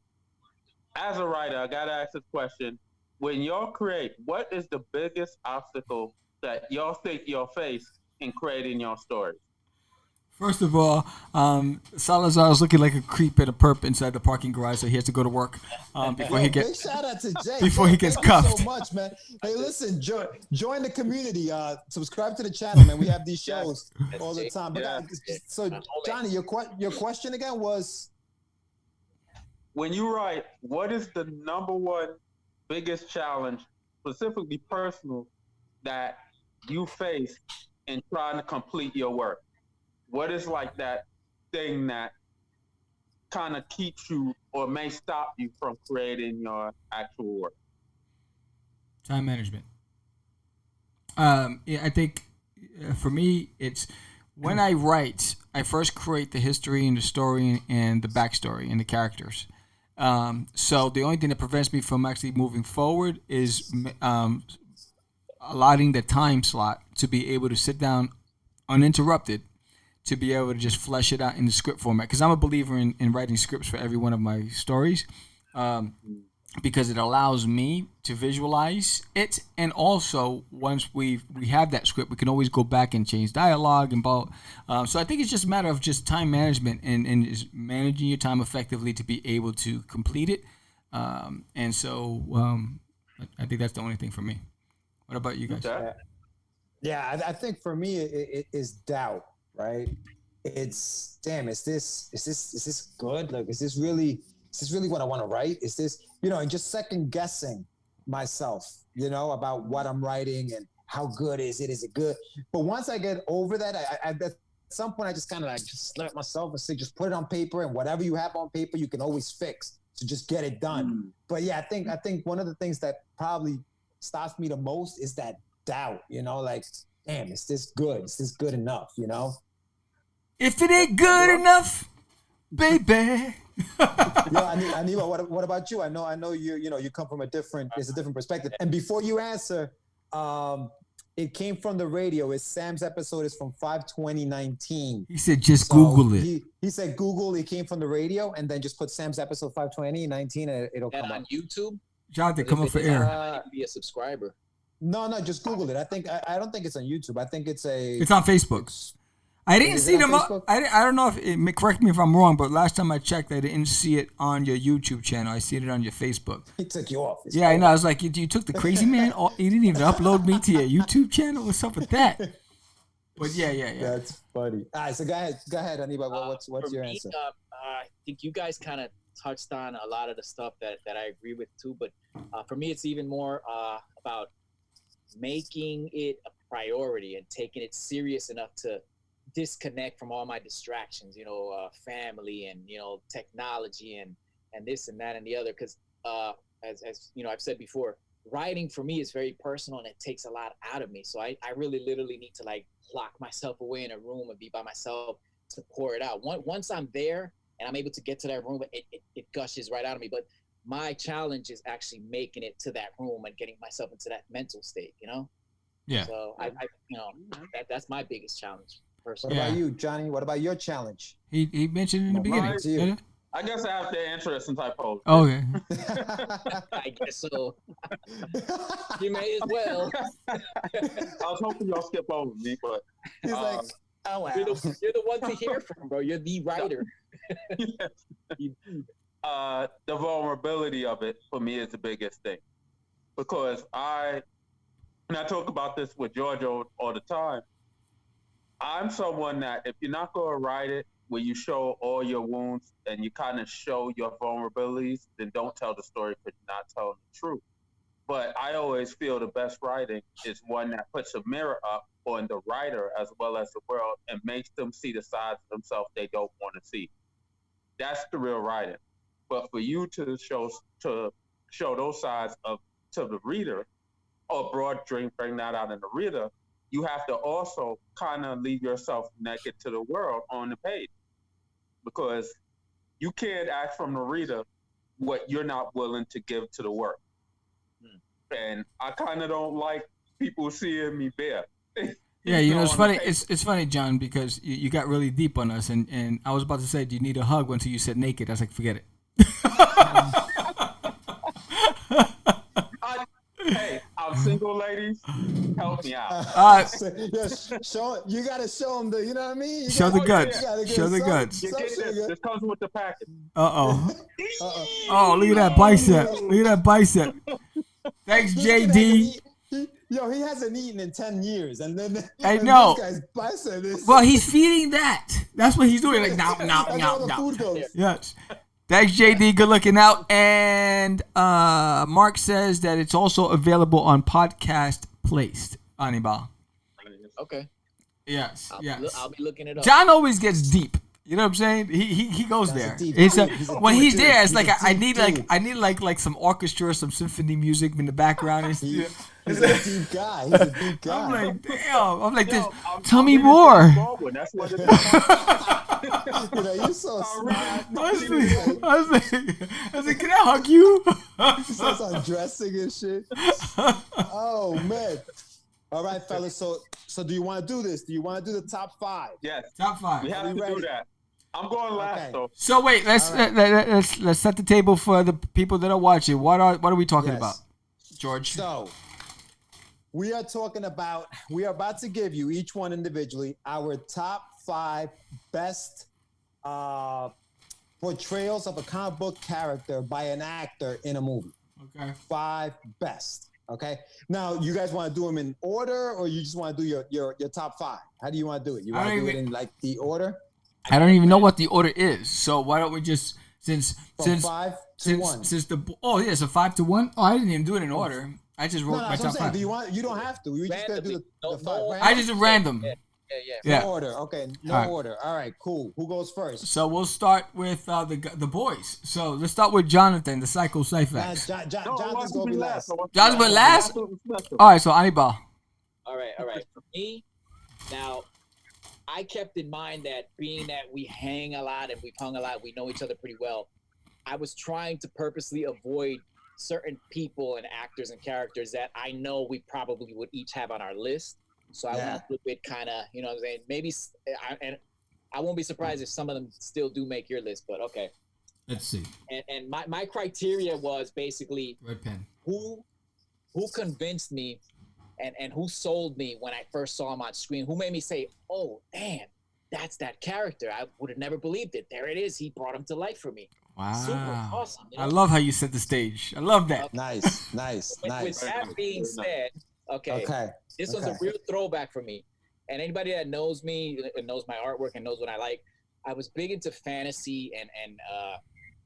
As a writer, I gotta ask this question: when y'all create, what is the biggest obstacle that y'all think you'll face in creating your stories? First of all, Salazar is looking like a creep and a perp inside the parking garage, so he has to go to work before he Big gets shout out to Jay. before he gets Thank you cuffed. so much, man. Hey, listen, join the community. Subscribe to the channel, man. We have these shows all the time. But so, Johnny, your question again was, when you write, what is the number one biggest challenge, specifically personal, that you face in trying to complete your work? What is like that thing that kind of keeps you or may stop you from creating your actual work? Time management. Yeah, I think for me, it's when I write, I first create the history and the story and the backstory and the characters. So the only thing that prevents me from actually moving forward is allotting the time slot to be able to sit down uninterrupted to be able to just flesh it out in the script format. Because I'm a believer in writing scripts for every one of my stories, because it allows me to visualize it. And also, once we have that script, we can always go back and change dialogue and so I think it's just a matter of just time management and just managing your time effectively to be able to complete it. And so I think that's the only thing for me. What about you guys? Yeah, I think for me it is doubt, right? It's is this good? Like, is this really what I want to write? Is this, and just second guessing myself, about what I'm writing and how good is it? Is it good? But once I get over that, I at some point I just kind of like just let myself and say, just put it on paper, and whatever you have on paper, you can always fix to just get it done. But yeah, I think one of the things that probably stops me the most is that doubt, like, damn, is this good? Is this good enough, If it ain't good enough, baby. Anibal, what about you? I know you come from a different perspective. And before you answer, it came from the radio. Sam's episode is from 5/20/19. He said just Google it. He said Google. It came from the radio, and then just put Sam's episode 5/20/19, and it'll come on up. YouTube. Jonathan, come up for air. Be a subscriber. No, just Google it. I don't think it's on YouTube. I think it's on Facebook. I didn't see them. I don't know if correct me if I'm wrong, but last time I checked, I didn't see it on your YouTube channel. I seen it on your Facebook. He took you off. Yeah, I know. I was like, you took the CrazeeMan. You didn't even upload me to your YouTube channel. What's up with that? But yeah. That's funny. All right, so go ahead, Anibal. What's your answer? I think you guys kind of touched on a lot of the stuff that I agree with too. But for me, it's even more about making it a priority and taking it serious enough to disconnect from all my distractions, family and technology and this and that and the other, because as I've said before, writing for me is very personal and it takes a lot out of me, so I really literally need to like lock myself away in a room and be by myself to pour it out. Once I'm there and I'm able to get to that room, it gushes right out of me. But my challenge is actually making it to that room and getting myself into that mental state, Yeah. So I that's my biggest challenge. What about you, Johnny? What about your challenge? He mentioned in the beginning. I guess I have to answer it since I posed. Okay. I guess so. You may as well. I was hoping y'all skip over me, but he's like, oh wow. You're the one to hear from, bro. You're the writer. The vulnerability of it for me is the biggest thing, because I talk about this with Jorge all the time. I'm someone that if you're not going to write it where you show all your wounds and you kind of show your vulnerabilities, then don't tell the story because you're not telling the truth. But I always feel the best writing is one that puts a mirror up on the writer as well as the world and makes them see the sides of themselves they don't want to see. That's the real writing. But for you to show those sides to the reader, or broad dream, bring that out in the reader, you have to also kind of leave yourself naked to the world on the page, because you can't ask from the reader what you're not willing to give to the work. And I kind of don't like people seeing me bare. Yeah, it's funny. It's funny, John, because you got really deep on us, and I was about to say, do you need a hug until you said naked? I was like, forget it. I'll I'm single, ladies. Help me out. Show you gotta show them the, you know what I mean? Show the guts. Show the guts. You get this. This comes with the package. Uh-oh. Oh, look at that bicep. Look at that bicep. Thanks, JD. He hasn't eaten in 10 years, and then I know. This guy's bicep is. Well, he's feeding that. That's what he's doing. Like now. Yes. Thanks, JD. Good looking out. And Mark says that it's also available on Podcast Placed. Anibal. Okay. Yes. I'll be looking it up. John always gets deep. You know what I'm saying? He goes there. When he's there, it's like I need like some orchestra or some symphony music in the background. He's a deep guy. He's a deep guy. I'm like, damn. I'm like, tell me more. That's what it is. You're so smart. I was like, can I hug you? He starts undressing and shit. Oh man. All right, fellas. So do you want to do this? Do you want to do the top 5? Yes. Top 5. We have to do that. I'm going last though. So wait, let's set the table for the people that are watching. What are we talking about, George? So we are about to give you each one individually our top 5 best portrayals of a comic book character by an actor in a movie. Okay. 5 best. Okay. Now, you guys want to do them in order, or you just want to do your top 5? How do you want to do it? You want to do it in like the order? I don't even know what the order is. So why don't we just From 5 to 1. So 5 to 1. Oh, I didn't even do it in order. I just wrote my top 5. You don't have to. We just gotta do the 5. I just did random. No order. Okay. No order. All right. Cool. Who goes first? So we'll start with the boys. So let's start with Jonathan, the Psycho Syphax. Jonathan's gonna be last. Jonathan's but last. All right. So Anibal. All right. For me, now, I kept in mind that being that we hang a lot and we've hung a lot, we know each other pretty well. I was trying to purposely avoid certain people and actors and characters that I know we probably would each have on our list. So I want to flip it kind of, you know what I'm saying? Maybe, and I won't be surprised if some of them still do make your list, but okay. Let's see. And my criteria was basically red pen. Who convinced me and who sold me when I first saw him on screen? Who made me say, oh, damn, that's that character. I would have never believed it. There it is. He brought him to life for me. Wow. Super awesome. You know? I love how you set the stage. I love that. Okay. Nice. With that being said, this was a real throwback for me. And anybody that knows me and knows my artwork and knows what I like, I was big into fantasy and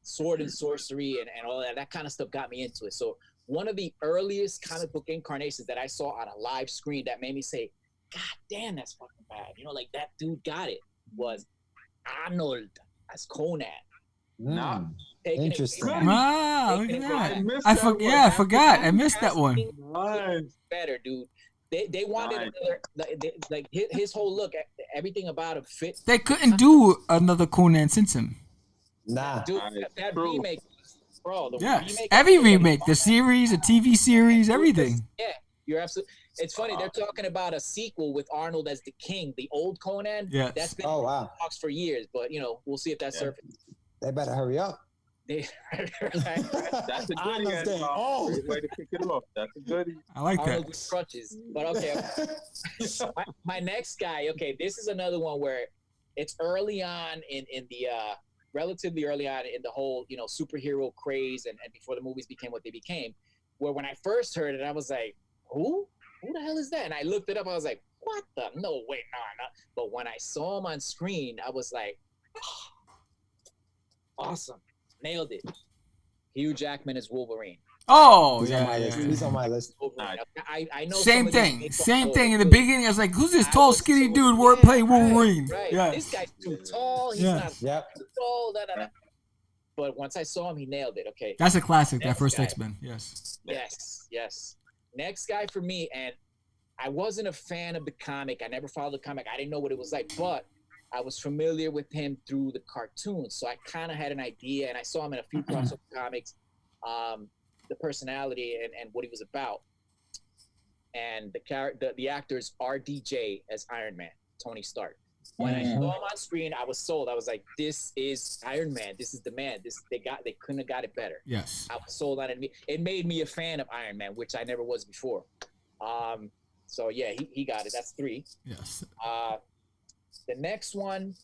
sword and sorcery and all that. That kind of stuff got me into it. So one of the earliest comic book incarnations that I saw on a live screen that made me say, God damn, that's fucking bad. You know, like that dude got it, was Arnold as Conan. Interesting. Wow, look at that. I forgot. I missed that one. Better, dude. They wanted another, like his whole look, everything about him fit. They couldn't do another Conan since him. Nah. Dude, that remake, bro. Every remake, the series, the TV series, everything. Yeah, you're absolutely. It's funny, they're talking about a sequel with Arnold as the king, the old Conan. Yeah. That's been in talks for years, but you know, we'll see if that surfaces. They better hurry up. That's a goodie. Way to kick it off. That's a goodie. I like Arnold that. with crutches. But okay. my next guy, okay, this is another one where it's early on in the relatively early on in the whole, you know, superhero craze and before the movies became what they became, where when I first heard it, I was like, who the hell is that? And I looked it up, I was like, what the? No, wait, no. But when I saw him on screen, I was like, awesome. Nailed it. Hugh Jackman is Wolverine. Oh, He's on my list. I know. Same thing. In the beginning, I was like, "Who's this tall, skinny dude? Playing Wolverine?" Right. Yeah. This guy's too tall. He's not too tall. But once I saw him, he nailed it. Okay. That's a classic. That first guy. X-Men. Yes. Yes. Next guy for me, and I wasn't a fan of the comic. I never followed the comic. I didn't know what it was like, but I was familiar with him through the cartoons, so I kind of had an idea, and I saw him in a few crossover comics. The personality and what he was about, and the actors RDJ as Iron Man, Tony Stark. When I saw him on screen, I was sold. I was like, "This is Iron Man. This is the man. They couldn't have got it better." Yes. I was sold on it. It made me a fan of Iron Man, which I never was before. So yeah, he got it. That's 3. Yes. The next one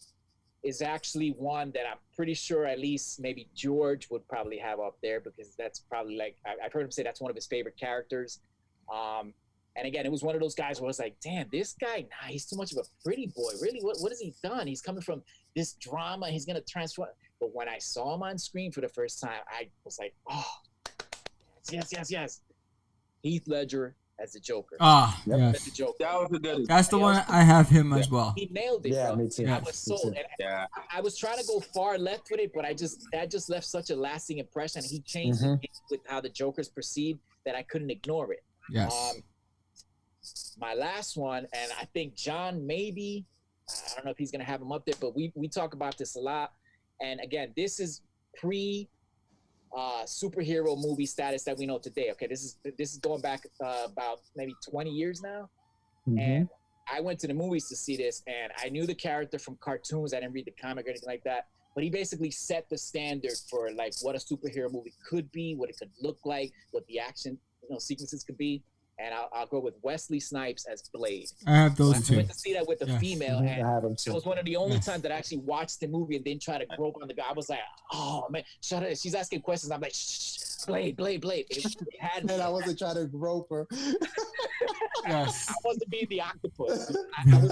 is actually one that I'm pretty sure at least maybe George would probably have up there, because that's probably like I've heard him say that's one of his favorite characters. And again, it was one of those guys where I was like, damn, this guy, he's too much of a pretty boy. Really, what has he done? He's coming from this drama. He's going to transform. But when I saw him on screen for the first time, I was like, oh, yes. Heath Ledger as the Joker. Yes. The Joker. That was a good. That's the one I have him as well. He nailed it, Yeah, bro. me too. I was sold. Yeah. I was trying to go far left with it, but that just left such a lasting impression. He changed it with how the Joker's perceived that I couldn't ignore it. Yes. My last one, and I think John maybe, I don't know if he's gonna have him up there, but we talk about this a lot. And again, this is pre superhero movie status that we know today. Okay, this is going back about maybe 20 years now. And I went to the movies to see this, and I knew the character from cartoons. I didn't read the comic or anything like that, but he basically set the standard for like what a superhero movie could be, what it could look like, what the action sequences could be. And I'll go with Wesley Snipes as Blade. I have those I two. went to see that with a female, and I have them too. it was one of the only times that I actually watched the movie and didn't try to grope on the guy. I was like, oh man, shut up. She's asking questions. I'm like, shh, Blade. It had me. And I wasn't trying to grope her. Yes. I wasn't being the octopus. I was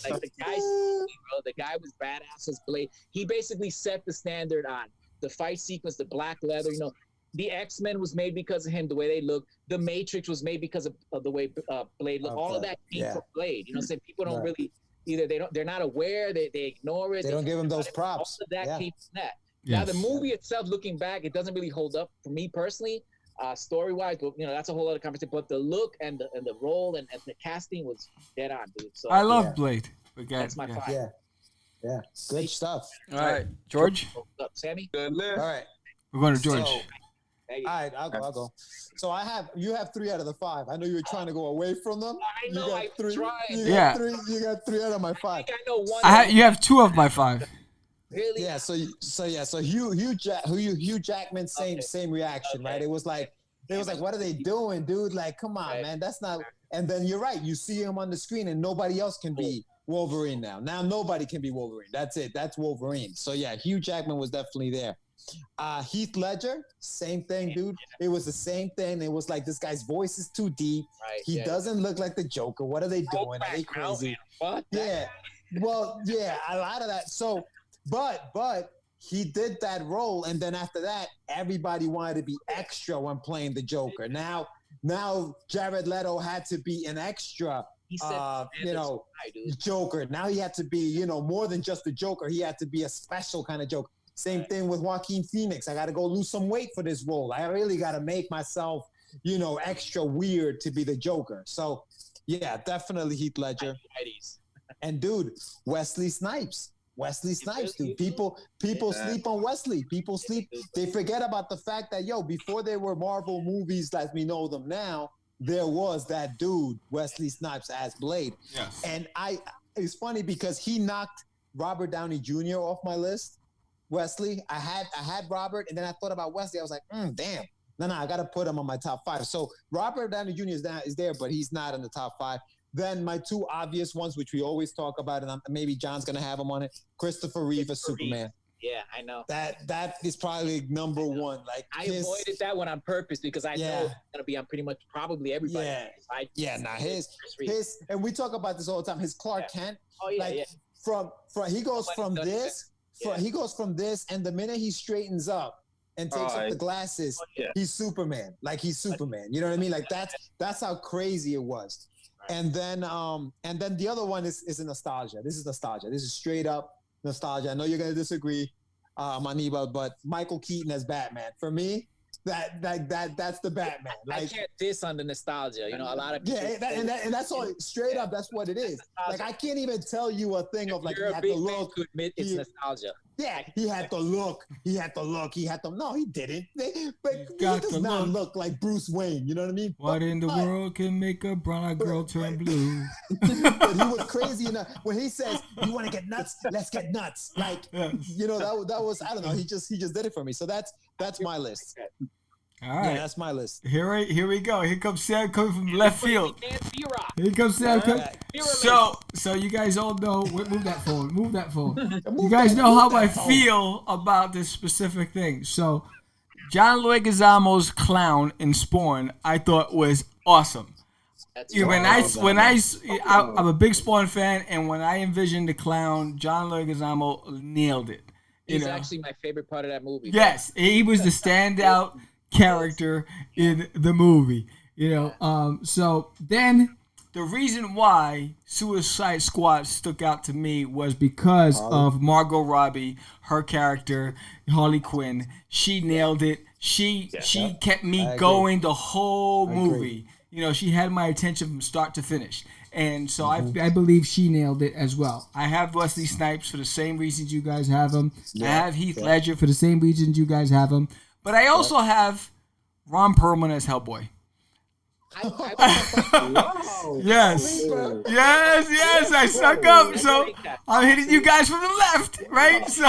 like the guy, bro. The guy was badass as Blade. He basically set the standard on the fight sequence, the black leather. The X-Men was made because of him, the way they look. The Matrix was made because of the way Blade looked. All of that came from Blade. You know what I'm saying? People don't really either they're not aware, they ignore it. They don't give him those props. All of that came from that. Yes. Now the movie itself, looking back, it doesn't really hold up for me personally, story-wise, but that's a whole other conversation. But the look and the role and the casting was dead on, dude. So I love Blade. Again, that's my 5. Yeah. Good stuff. All right, George. What's up, Sammy? Good list. All right. We're going to George. So, all right, I'll go. So you have 3 out of the 5. I know you were trying to go away from them. I know, You I got 3. tried. You got 3 out of my 5. I think I know one. You have 2 of my 5. Really? Yeah. So Hugh Jackman, same reaction, right? It was like, what are they doing, dude? Like, come on, man, that's not. And then you're right. You see him on the screen, and nobody else can be Wolverine now. Now nobody can be Wolverine. That's it. That's Wolverine. So yeah, Hugh Jackman was definitely there. Heath Ledger, same thing, dude. It was the same thing. It was like, this guy's voice is too deep. Right, he doesn't look like the Joker. What are they doing? Are they crazy? What? Yeah. Well, yeah, a lot of that. So, but he did that role, and then after that, everybody wanted to be extra when playing the Joker. Now Jared Leto had to be an extra. He said, Joker. Now he had to be, more than just the Joker. He had to be a special kind of Joker. Same thing with Joaquin Phoenix. I got to go lose some weight for this role. I really got to make myself, extra weird to be the Joker. So, yeah, definitely Heath Ledger. And dude, Wesley Snipes. Dude. People sleep on Wesley. People sleep. They forget about the fact that, before there were Marvel movies as we know them now, there was that dude, Wesley Snipes as Blade. Yes. And it's funny because he knocked Robert Downey Jr. off my list. Wesley, I had Robert, and then I thought about Wesley. I was like, damn. No, I got to put him on my top 5. So Robert Downey Jr. is there, but he's not in the top 5. Then my 2 obvious ones, which we always talk about, and maybe John's going to have him on it, Christopher Reeve as Superman. Yeah, I know. That is probably number 1. Like, I avoided that one on purpose because I know it's going to be on pretty much probably everybody. His, and we talk about this all the time, his Clark Kent. Oh, yeah, From he goes from this, and the minute he straightens up and takes off the glasses, he's Superman. Like, he's Superman. You know what I mean? Like, that's how crazy it was. Right. And then the other one is a nostalgia. This is nostalgia. This is straight up nostalgia. I know you're gonna disagree, Anibal, but Michael Keaton as Batman, for me, that's the Batman. I can't diss on the nostalgia. A lot of people. And that's all. Straight up, that's what it is. Like, I can't even tell you a thing of like, you're you a have big to man look to admit it's nostalgia. Yeah, he had the look. He had the look. He had the. No, he didn't. But he got does the not look. look like Bruce Wayne. You know what I mean? What in the But- world can make a brown-eyed girl turn blue? but he was crazy enough when he says, "You want to get nuts? Let's get nuts." Like, Yes. you know, that was I don't know. He just did it for me. So that's my list. All right. Yeah, that's my list. Here we go. Here comes Sam coming from left field. Vera. Here comes Sam coming. Vera So you guys all know. Move that phone. Move that phone. You Move guys that- know how move I that phone. feel about this specific thing. So, John Leguizamo's clown in Spawn, I thought was awesome. That's Yeah, right. I'm a big Spawn fan, and when I envisioned the clown, John Leguizamo nailed it. You He's know? actually my favorite part of that movie. Yes, he was the standout character in the movie. You know, so then the reason why Suicide Squad stuck out to me was because of Margot Robbie, her character, Harley Quinn. She nailed it. She kept me agree. going the whole agree. movie. You know, she had my attention from start to finish. And so I believe she nailed it as well. I have Wesley Snipes for the same reasons you guys have him. I have Heath Ledger for the same reasons you guys have him. But I also have Ron Perlman as Hellboy. Yes. Yes, I suck up. So I'm hitting you guys from the left, right? So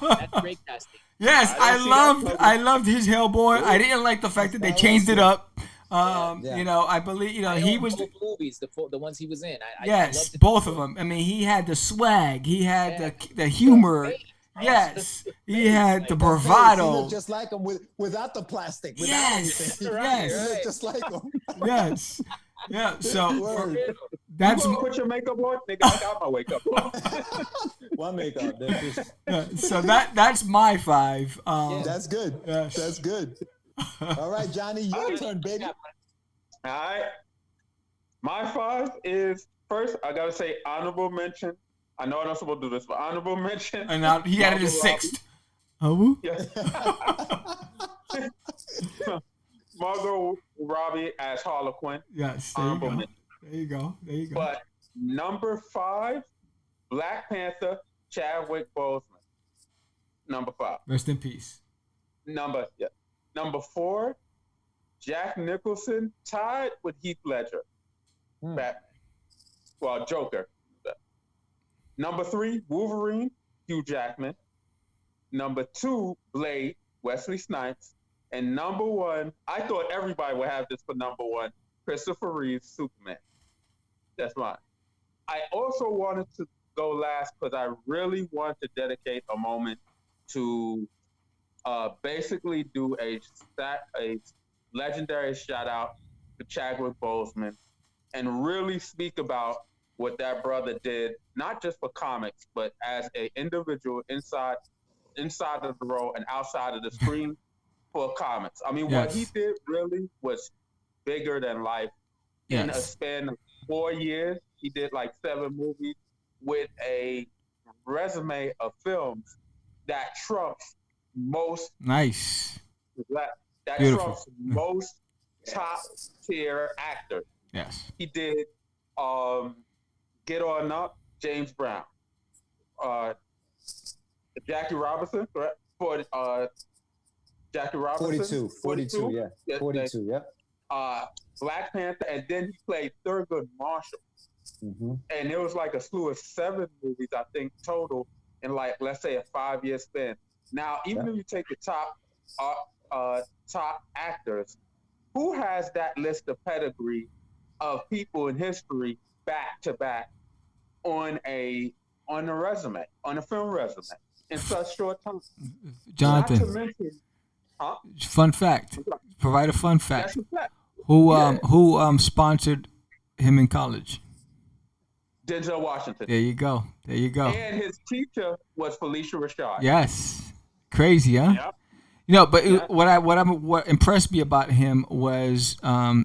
That's great casting. yes, I loved his Hellboy. I didn't like the fact that they changed it up. You know, I believe, you know, he was both movies, the ones he was in. I yes, loved it. both of them. I mean, he had the swag, he had the humor. Yes, he had the He bravado. looked just like him without the plastic. Without Yes, anything. yes. He looked just like him. Yes, yeah. So Word. that's You gonna put your makeup on? Nigga, I got my makeup on. One makeup. so that's my 5. That's good. Yes. That's good. All right, Johnny, your turn, baby. All right. My 5 is first. I gotta say honorable mention. I know I'm not supposed to do this, but honorable mention. and now he added a Margot 6th. Oh, Yeah. Margot Robbie as Harlequin. yes. There you Honorable go. mention. There you go. There you go. But number 5, Black Panther, Chadwick Boseman. Number 5. Rest in peace. Number 4, Jack Nicholson tied with Heath Ledger. Batman. Well, Joker. Number 3, Wolverine, Hugh Jackman. Number 2, Blade, Wesley Snipes. And number 1, I thought everybody would have this for number 1, Christopher Reeve's Superman. That's mine. I also wanted to go last because I really want to dedicate a moment to basically do a legendary shout out to Chadwick Boseman and really speak about what that brother did, not just for comics, but as an individual inside of the role and outside of the screen for comics. I mean, what he did really was bigger than life. In a span of 4 years, he did like 7 movies with a resume of films that trumps most Nice. that Beautiful. trumps most top tier actors. Yes. He did Get On Up, James Brown, Jackie Robinson, correct? For Jackie Robinson, 42, yeah. 42, yeah. Black Panther, and then he played Thurgood Marshall. And it was like a slew of 7 movies, I think, total in like, let's say, a 5-year span. Now, even if you take the top actors, who has that list of pedigree of people in history back to back on a resume, on a film resume in such short time? Jonathan, Not to mention, fun fact. Provide a fun fact. that's a fact. Who sponsored him in college? Denzel Washington. There you go. There you go. And his teacher was Felicia Rashad. Yes. Crazy, huh? Yep. You know, but what impressed me about him was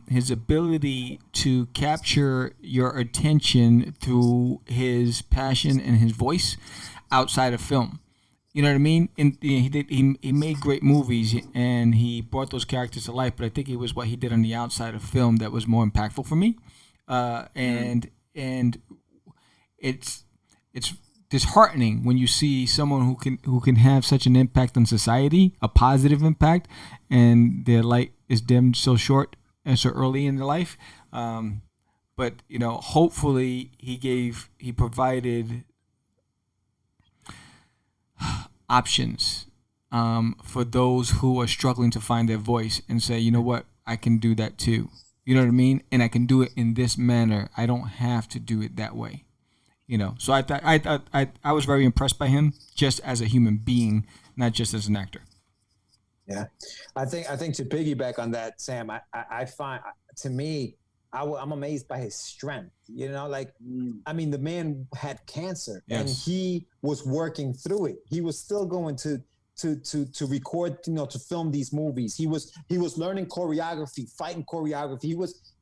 his ability to capture your attention through his passion and his voice outside of film. You know what I mean? And he made great movies and he brought those characters to life. But I think it was what he did on the outside of film that was more impactful for me. And it's disheartening when you see someone who can have such an impact on society, a positive impact, and their light is dimmed so short and so early in their life. But hopefully he provided options for those who are struggling to find their voice and say, you know what, I can do that too. You know what I mean? And I can do it in this manner. I don't have to do it that way. So I was very impressed by him just as a human being, not just as an actor. Yeah, I think to piggyback on that, Sam, I find, to me, I'm amazed by his strength. I mean, the man had cancer, and he was working through it. He was still going to record, to film these movies. He was learning choreography, fighting choreography.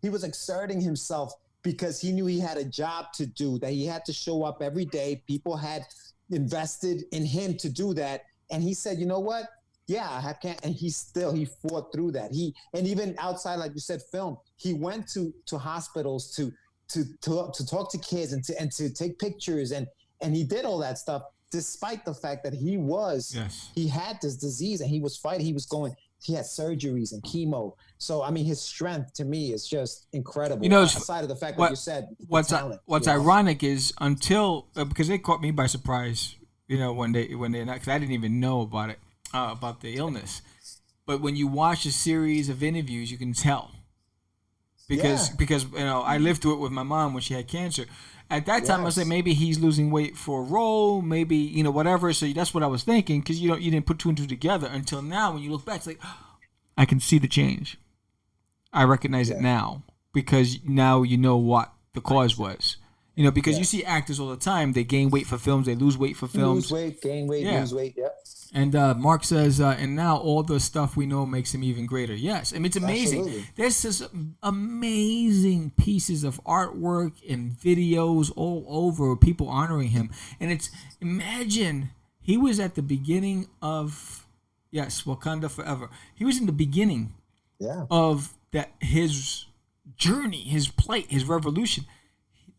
He was exerting himself because he knew he had a job to do, that he had to show up every day. People had invested in him to do that. And he said, you know what? Yeah, I can't. And he fought through that. And even outside, like you said, film, he went to hospitals to talk to kids and to take pictures. And he did all that stuff, despite the fact that he had this disease and he was fighting. He had surgeries and chemo. So, I mean, his strength to me is just incredible. Aside of the fact that you said what's ironic is because they caught me by surprise, when they because I didn't even know about it, about the illness. But when you watch a series of interviews, you can tell because I lived through it with my mom when she had cancer. At that time, I was like, maybe he's losing weight for a role, maybe, whatever. So that's what I was thinking, because you didn't put two and two together until now. When you look back, it's like, I can see the change. I recognize it now, because now you know what the cause was. Because you see actors all the time, they gain weight for films, they lose weight for films. Lose weight, gain weight, lose weight, yeah. And Mark says, and now all the stuff we know makes him even greater. Yes, I mean, it's amazing. Absolutely. There's just amazing pieces of artwork and videos all over, people honoring him. And imagine he was at the beginning of, Wakanda Forever. He was in the beginning of his journey, his plight, his revolution.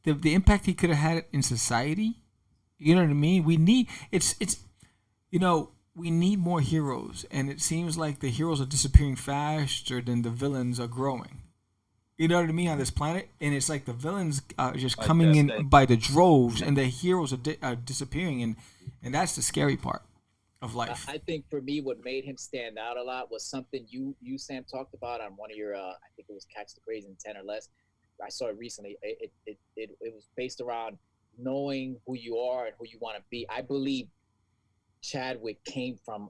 The impact he could have had in society. You know what I mean? We need we need more heroes, and it seems like the heroes are disappearing faster than the villains are growing. You know what I mean, on this planet? And it's like the villains are just coming in by the droves, and the heroes are disappearing, and that's the scary part of life. I think for me, what made him stand out a lot was something you Sam, talked about on one of your, I think it was Catch the Craze in 10 or Less. I saw it recently. It was based around knowing who you are and who you want to be. I believe Chadwick came from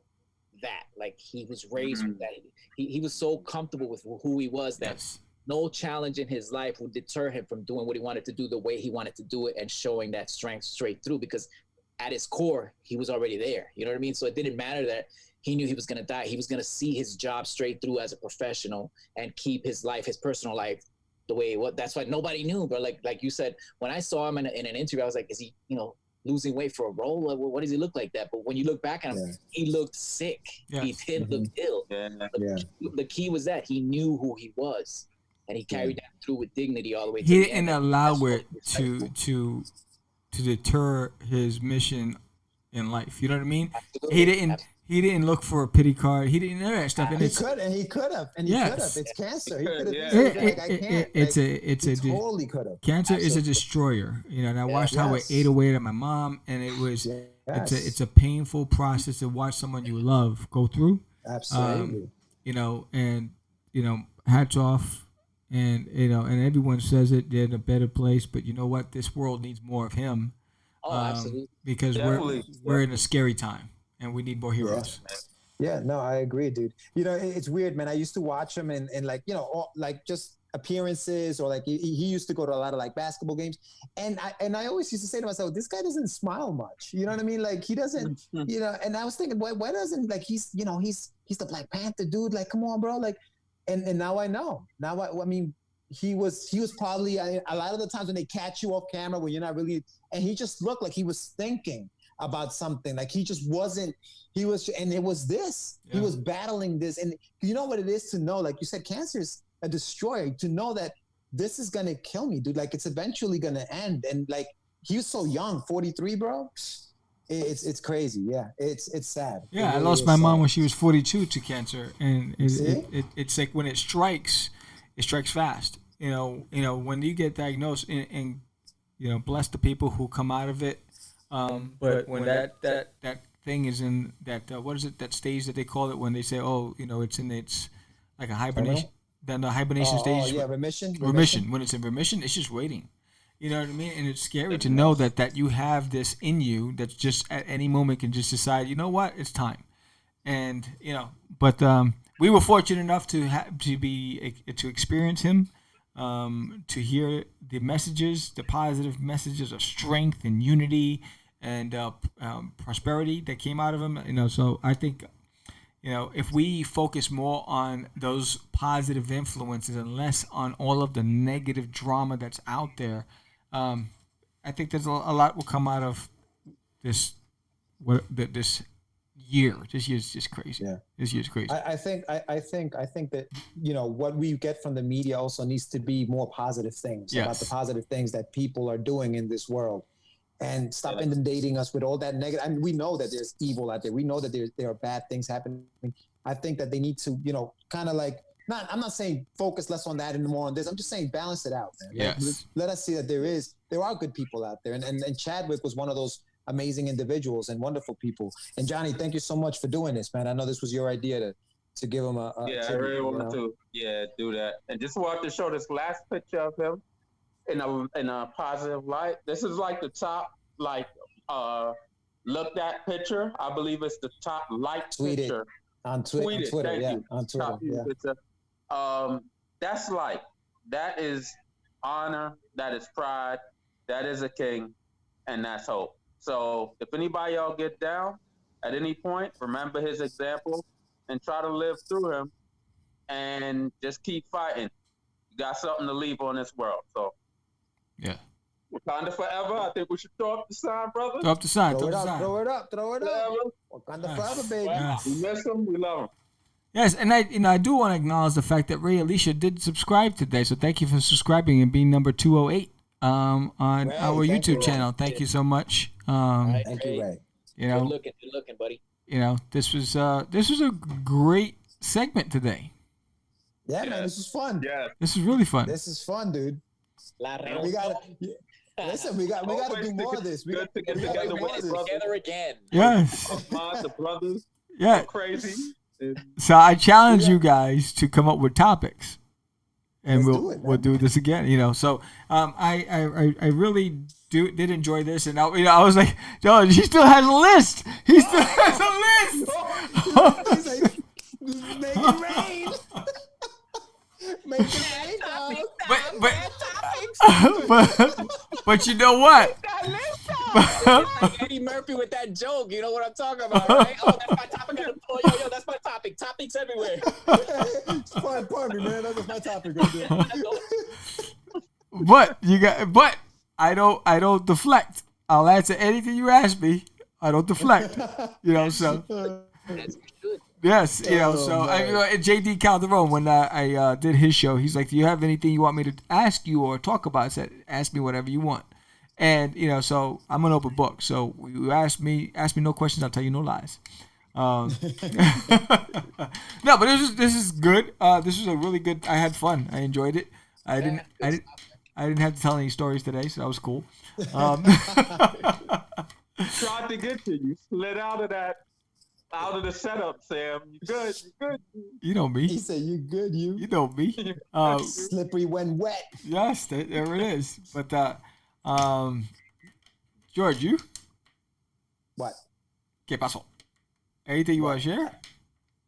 that. Like, he was raised with that. He was so comfortable with who he was that no challenge in his life would deter him from doing what he wanted to do the way he wanted to do it and showing that strength straight through, because at his core, he was already there. You know what I mean? So it didn't matter that he knew he was going to die. He was going to see his job straight through as a professional and keep his personal life the way it was. That's why nobody knew, bro. Like you said, when I saw him in an interview, I was like, is he, losing weight for a role? What does he look like that? But when you look back at him, he looked sick. Yes. He did look ill. The key was that he knew who he was, and he carried that through with dignity all the way to the end. He didn't allow it to deter his mission in life. You know what I mean? Absolutely. He didn't look for a pity card. He didn't know that stuff. And he could have. It's cancer. He could have. Totally could have. Cancer is a destroyer. And I watched how it ate away at my mom, and it was. It's a painful process to watch someone you love go through. Absolutely. Hats off, and everyone says it. They're in a better place, but you know what? This world needs more of him. Absolutely. Because we're in a scary time. And we need more heroes. Yeah, no, I agree, dude. It's weird, man. I used to watch him and like, like just appearances, or like he used to go to a lot of like basketball games. And I always used to say to myself, this guy doesn't smile much. You know what I mean? Like, he doesn't, and I was thinking, why doesn't, like, he's the Black Panther dude. Like, come on, bro. Like, and now I know. Now I mean, he was probably a lot of the times when they catch you off camera when you're not really, and he just looked like he was thinking about something. Like, he just wasn't, and it was this. He was battling this. And you know what it is to know, like you said, cancer is a destroyer, to know that this is going to kill me, dude. Like, it's eventually going to end. And like, he was so young, 43, bro. It's crazy. Yeah, it's sad. Yeah, It I really lost is my sad. mom when she was 42 to cancer, and See? it's like when it strikes fast. When you get diagnosed, and bless the people who come out of it. But when that thing is in that what is it, that stage that they call it when they say, oh, it's like a hibernation. Then the hibernation stage. Yeah, remission. When it's in remission, it's just waiting. You know what I mean? And it's scary to know that you have this in you that's just at any moment can just decide, you know what, it's time. And but we were fortunate enough to experience him, to hear the messages, the positive messages of strength and unity and prosperity that came out of him. So I think, if we focus more on those positive influences and less on all of the negative drama that's out there, I think there's a lot will come out of this. This year? This year's just crazy. Yeah, this year's crazy. I think that what we get from the media also needs to be more positive things about the positive things that people are doing in this world, and stop inundating us with all that negative. I mean, we know that there's evil out there. We know that there are bad things happening. I think that they need to, kind of like. I'm not saying focus less on that and more on this. I'm just saying balance it out, man. Yes. Let us see that there are good people out there. And Chadwick was one of those amazing individuals and wonderful people. And Johnny, thank you so much for doing this, man. I know this was your idea to give him a yeah, tribute, I really want to do that. And just want to show this last picture of him in a positive light. This is like the top looked at picture. I believe it's the top picture. On Twitter, yeah. On Twitter, yeah. Picture. That is honor, that is pride, that is a king, and that's hope. So if anybody y'all get down at any point, remember his example and try to live through him and just keep fighting. You got something to leave on this world. So yeah. Wakanda forever. I think we should throw up the sign, brother. Throw up the sign. Throw it up. Wakanda forever, baby. Yes. We miss him. We love him. Yes, and I do want to acknowledge the fact that Ray Alicia did subscribe today, so thank you for subscribing and being number 208 on our YouTube channel. Thank you so much. Thank you, Ray. Good looking, buddy. This was a great segment today. Yeah, man, this is fun. Yeah, this is really fun. This is fun, dude. We got to do more of this. We got to get together again. Yes. The brothers. Yeah. Crazy. So I challenge you guys to come up with topics, and we'll do this again. So I really did enjoy this, and I was like, Joe, he still has a list. He still has a list. He's like, make it rain. Make it rain, but you know what? Eddie Murphy with that joke, you know what I'm talking about, right? Oh, that's my topic. Yo, that's my topic. Topics everywhere. Pardon me, man. That's my topic right there. But I don't deflect. I'll answer anything you ask me. I don't deflect. So. Yes, JD Calderon, when I did his show, he's like, do you have anything you want me to ask you or talk about? I said, ask me whatever you want. And, so I'm an open book. So you ask me no questions, I'll tell you no lies. No, but this is good. This was a really good, I had fun. I enjoyed it. I didn't have to tell any stories today, so that was cool. Tried to get to you. Slid out of that. Out of the setup, Sam. You good? You know me. He said, "You good? You know me." Slippery when wet. Yes, there it is. But George, you? What? ¿Qué pasó? Anything you want to share?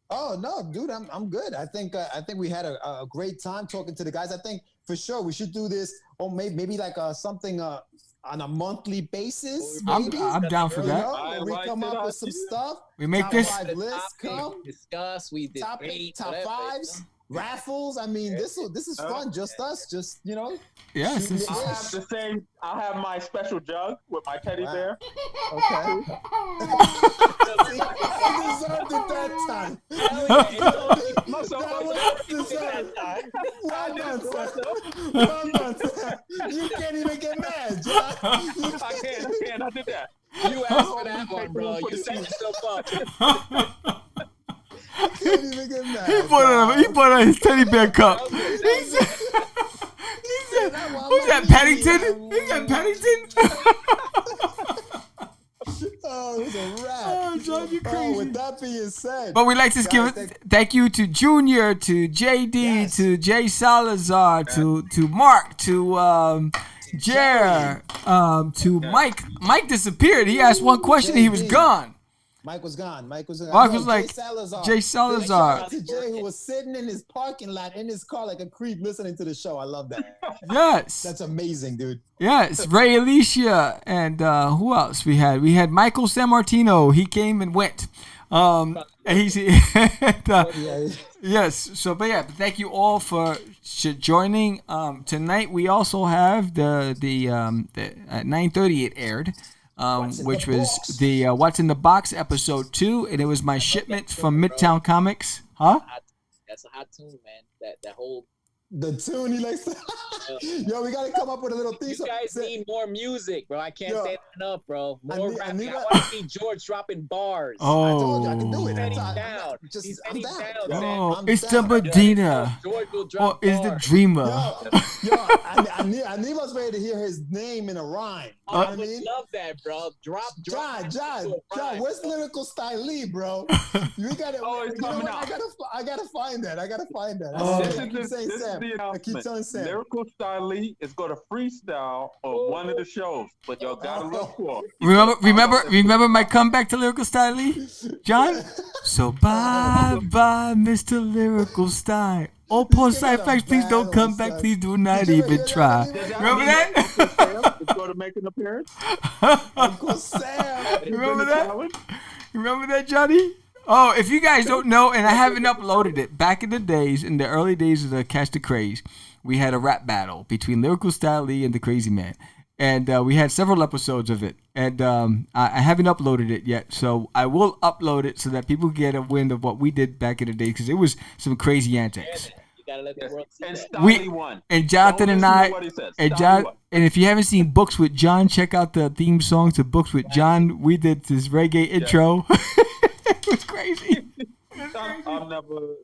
Oh no, dude, I'm good. I think we had a great time talking to the guys. I think for sure we should do this, or maybe like something on a monthly basis. Maybe. I'm down for that. We come up with some stuff. We make this list. Come discuss. We debate. Top fives. Raffles. I mean, this is fun. Just us. Just Yes. I'll have my special jug with my teddy bear. Okay. He deserved it that time. so Well done, Sam. You can't even get mad, John. I can't. I did that. You asked for that one, bro. You set yourself up. You can't even get mad. He put on his teddy bear cup. He said, who's that, Paddington? Is that Paddington? Oh, it was a wrap. Oh, John, you crazy. Oh, with that being said. But we'd like to give thank you to Junior, to JD, to Jay Salazar, to Mark, to Jer, to Mike. Mike disappeared. He asked one question and he was gone. Mike was gone. Mike was like, Jay Salazar. Shout out to Jay, who was sitting in his parking lot in his car like a creep listening to the show. I love that. Yes. That's amazing, dude. Yes. Ray Alicia. And who else we had? We had Michael Sammartino. He came and went. And he's yes. So, but thank you all for joining. Tonight we also have the at 9:30 it aired. Which was the What's in the Box episode 2, and it was my shipment from Midtown Comics. Huh? That's a hot tune, man. That whole the tune he likes to Yo, we gotta come up with a little thing. You guys need more music, bro. I can't say that enough, bro. More rapping. I want to see George dropping bars. Oh, I told you I can do it. He's down. He's down. Oh, it's the Medina. George will drop is the Dreamer. Anibal's ready to hear his name in a rhyme. I would love that, bro. Drop. John, where's Lyrical Style Lee, bro? You gotta. It's coming out. I gotta find that. This is the announcement. Lyrical Style Lee is going to freestyle on one of the shows, but y'all gotta look for. Remember my comeback to Lyrical Style Lee, John? So bye, Mr. Lyrical Style. Oh, poor Syphax, please don't come back. Please do not even try. Remember that? It's going to make an appearance. Uncle Sam. Remember that? Remember that, Johnny? Oh, if you guys don't know, and I haven't uploaded it, back in the days, in the early days of the Catch the Craze, we had a rap battle between Lyrical Style Lee and the CrazeeMan. And we had several episodes of it. And I haven't uploaded it yet. So I will upload it so that people get a wind of what we did back in the day. Because it was some crazy antics. You gotta let the world see and that. won. And Jonathan and I, and if you haven't seen Books with John, check out the theme song to Books with John. We did this reggae intro. It was crazy. I'm never.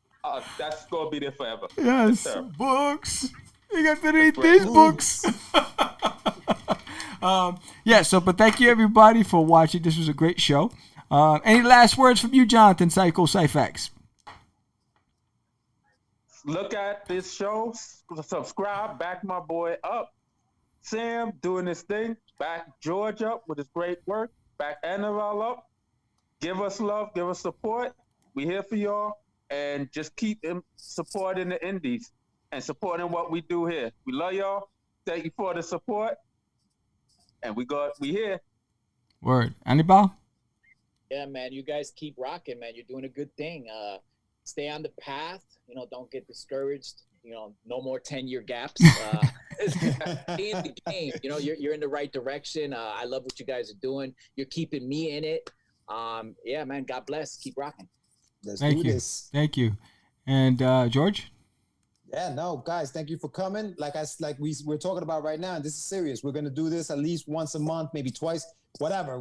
That's gonna be there forever. Yes, books. You got to read these books. But thank you everybody for watching. This was a great show. Any last words from you, Jonathan, Psycho Syphax? Look at this show. Subscribe. Back my boy up. Sam doing his thing. Back George up with his great work. Back Anibal up. Give us love. Give us support. We here for y'all. And just keep supporting the indies and supporting what we do here. We love y'all. Thank you for the support. And we here. Word. Anibal? Yeah, man. You guys keep rocking, man. You're doing a good thing. Stay on the path. Don't get discouraged. No more 10-year gaps. Stay in the game. You're in the right direction. I love what you guys are doing. You're keeping me in it. Yeah, man. God bless. Keep rocking. Thank you. Thank you. And George? Yeah, no, guys, thank you for coming. Like we're talking about right now, and this is serious. We're gonna do this at least once a month, maybe twice, whatever.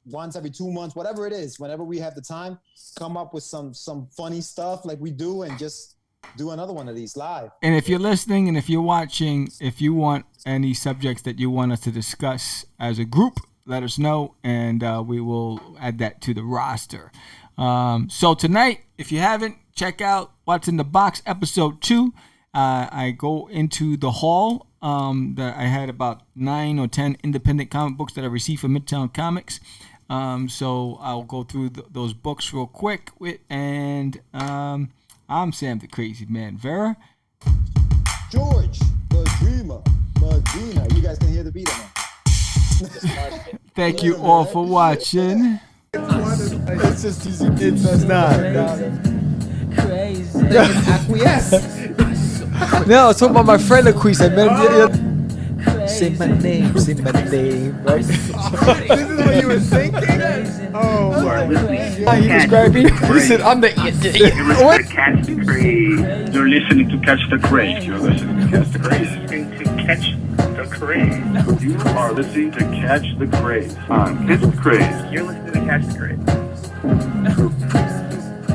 Once every 2 months, whatever it is. Whenever we have the time, come up with some funny stuff like we do, and just do another one of these live. And if you're listening and if you're watching, if you want any subjects that you want us to discuss as a group, let us know, and we will add that to the roster. So tonight, if you haven't, check out What's in the Box episode 2. I go into the haul that I had about 9 or 10 independent comic books that I received from Midtown Comics. So I'll go through those books real quick. And I'm Sam the CrazeeMan. Vera? George, the Dreamer, Medina. You guys can hear the beat on that. Thank you all for watching. It's just it's not. Crazy. Acquiesce. No, I was talking about my friend Acquiesce. I met him. Say my name, right? This is what you were thinking? Oh my God. He described me. He said, I'm the... What? Catch the Craze. You're listening to Catch the Craze. You're listening to Catch the Craze. You are listening to Catch the Craze on Catch the Craze. You're listening to Catch the Craze.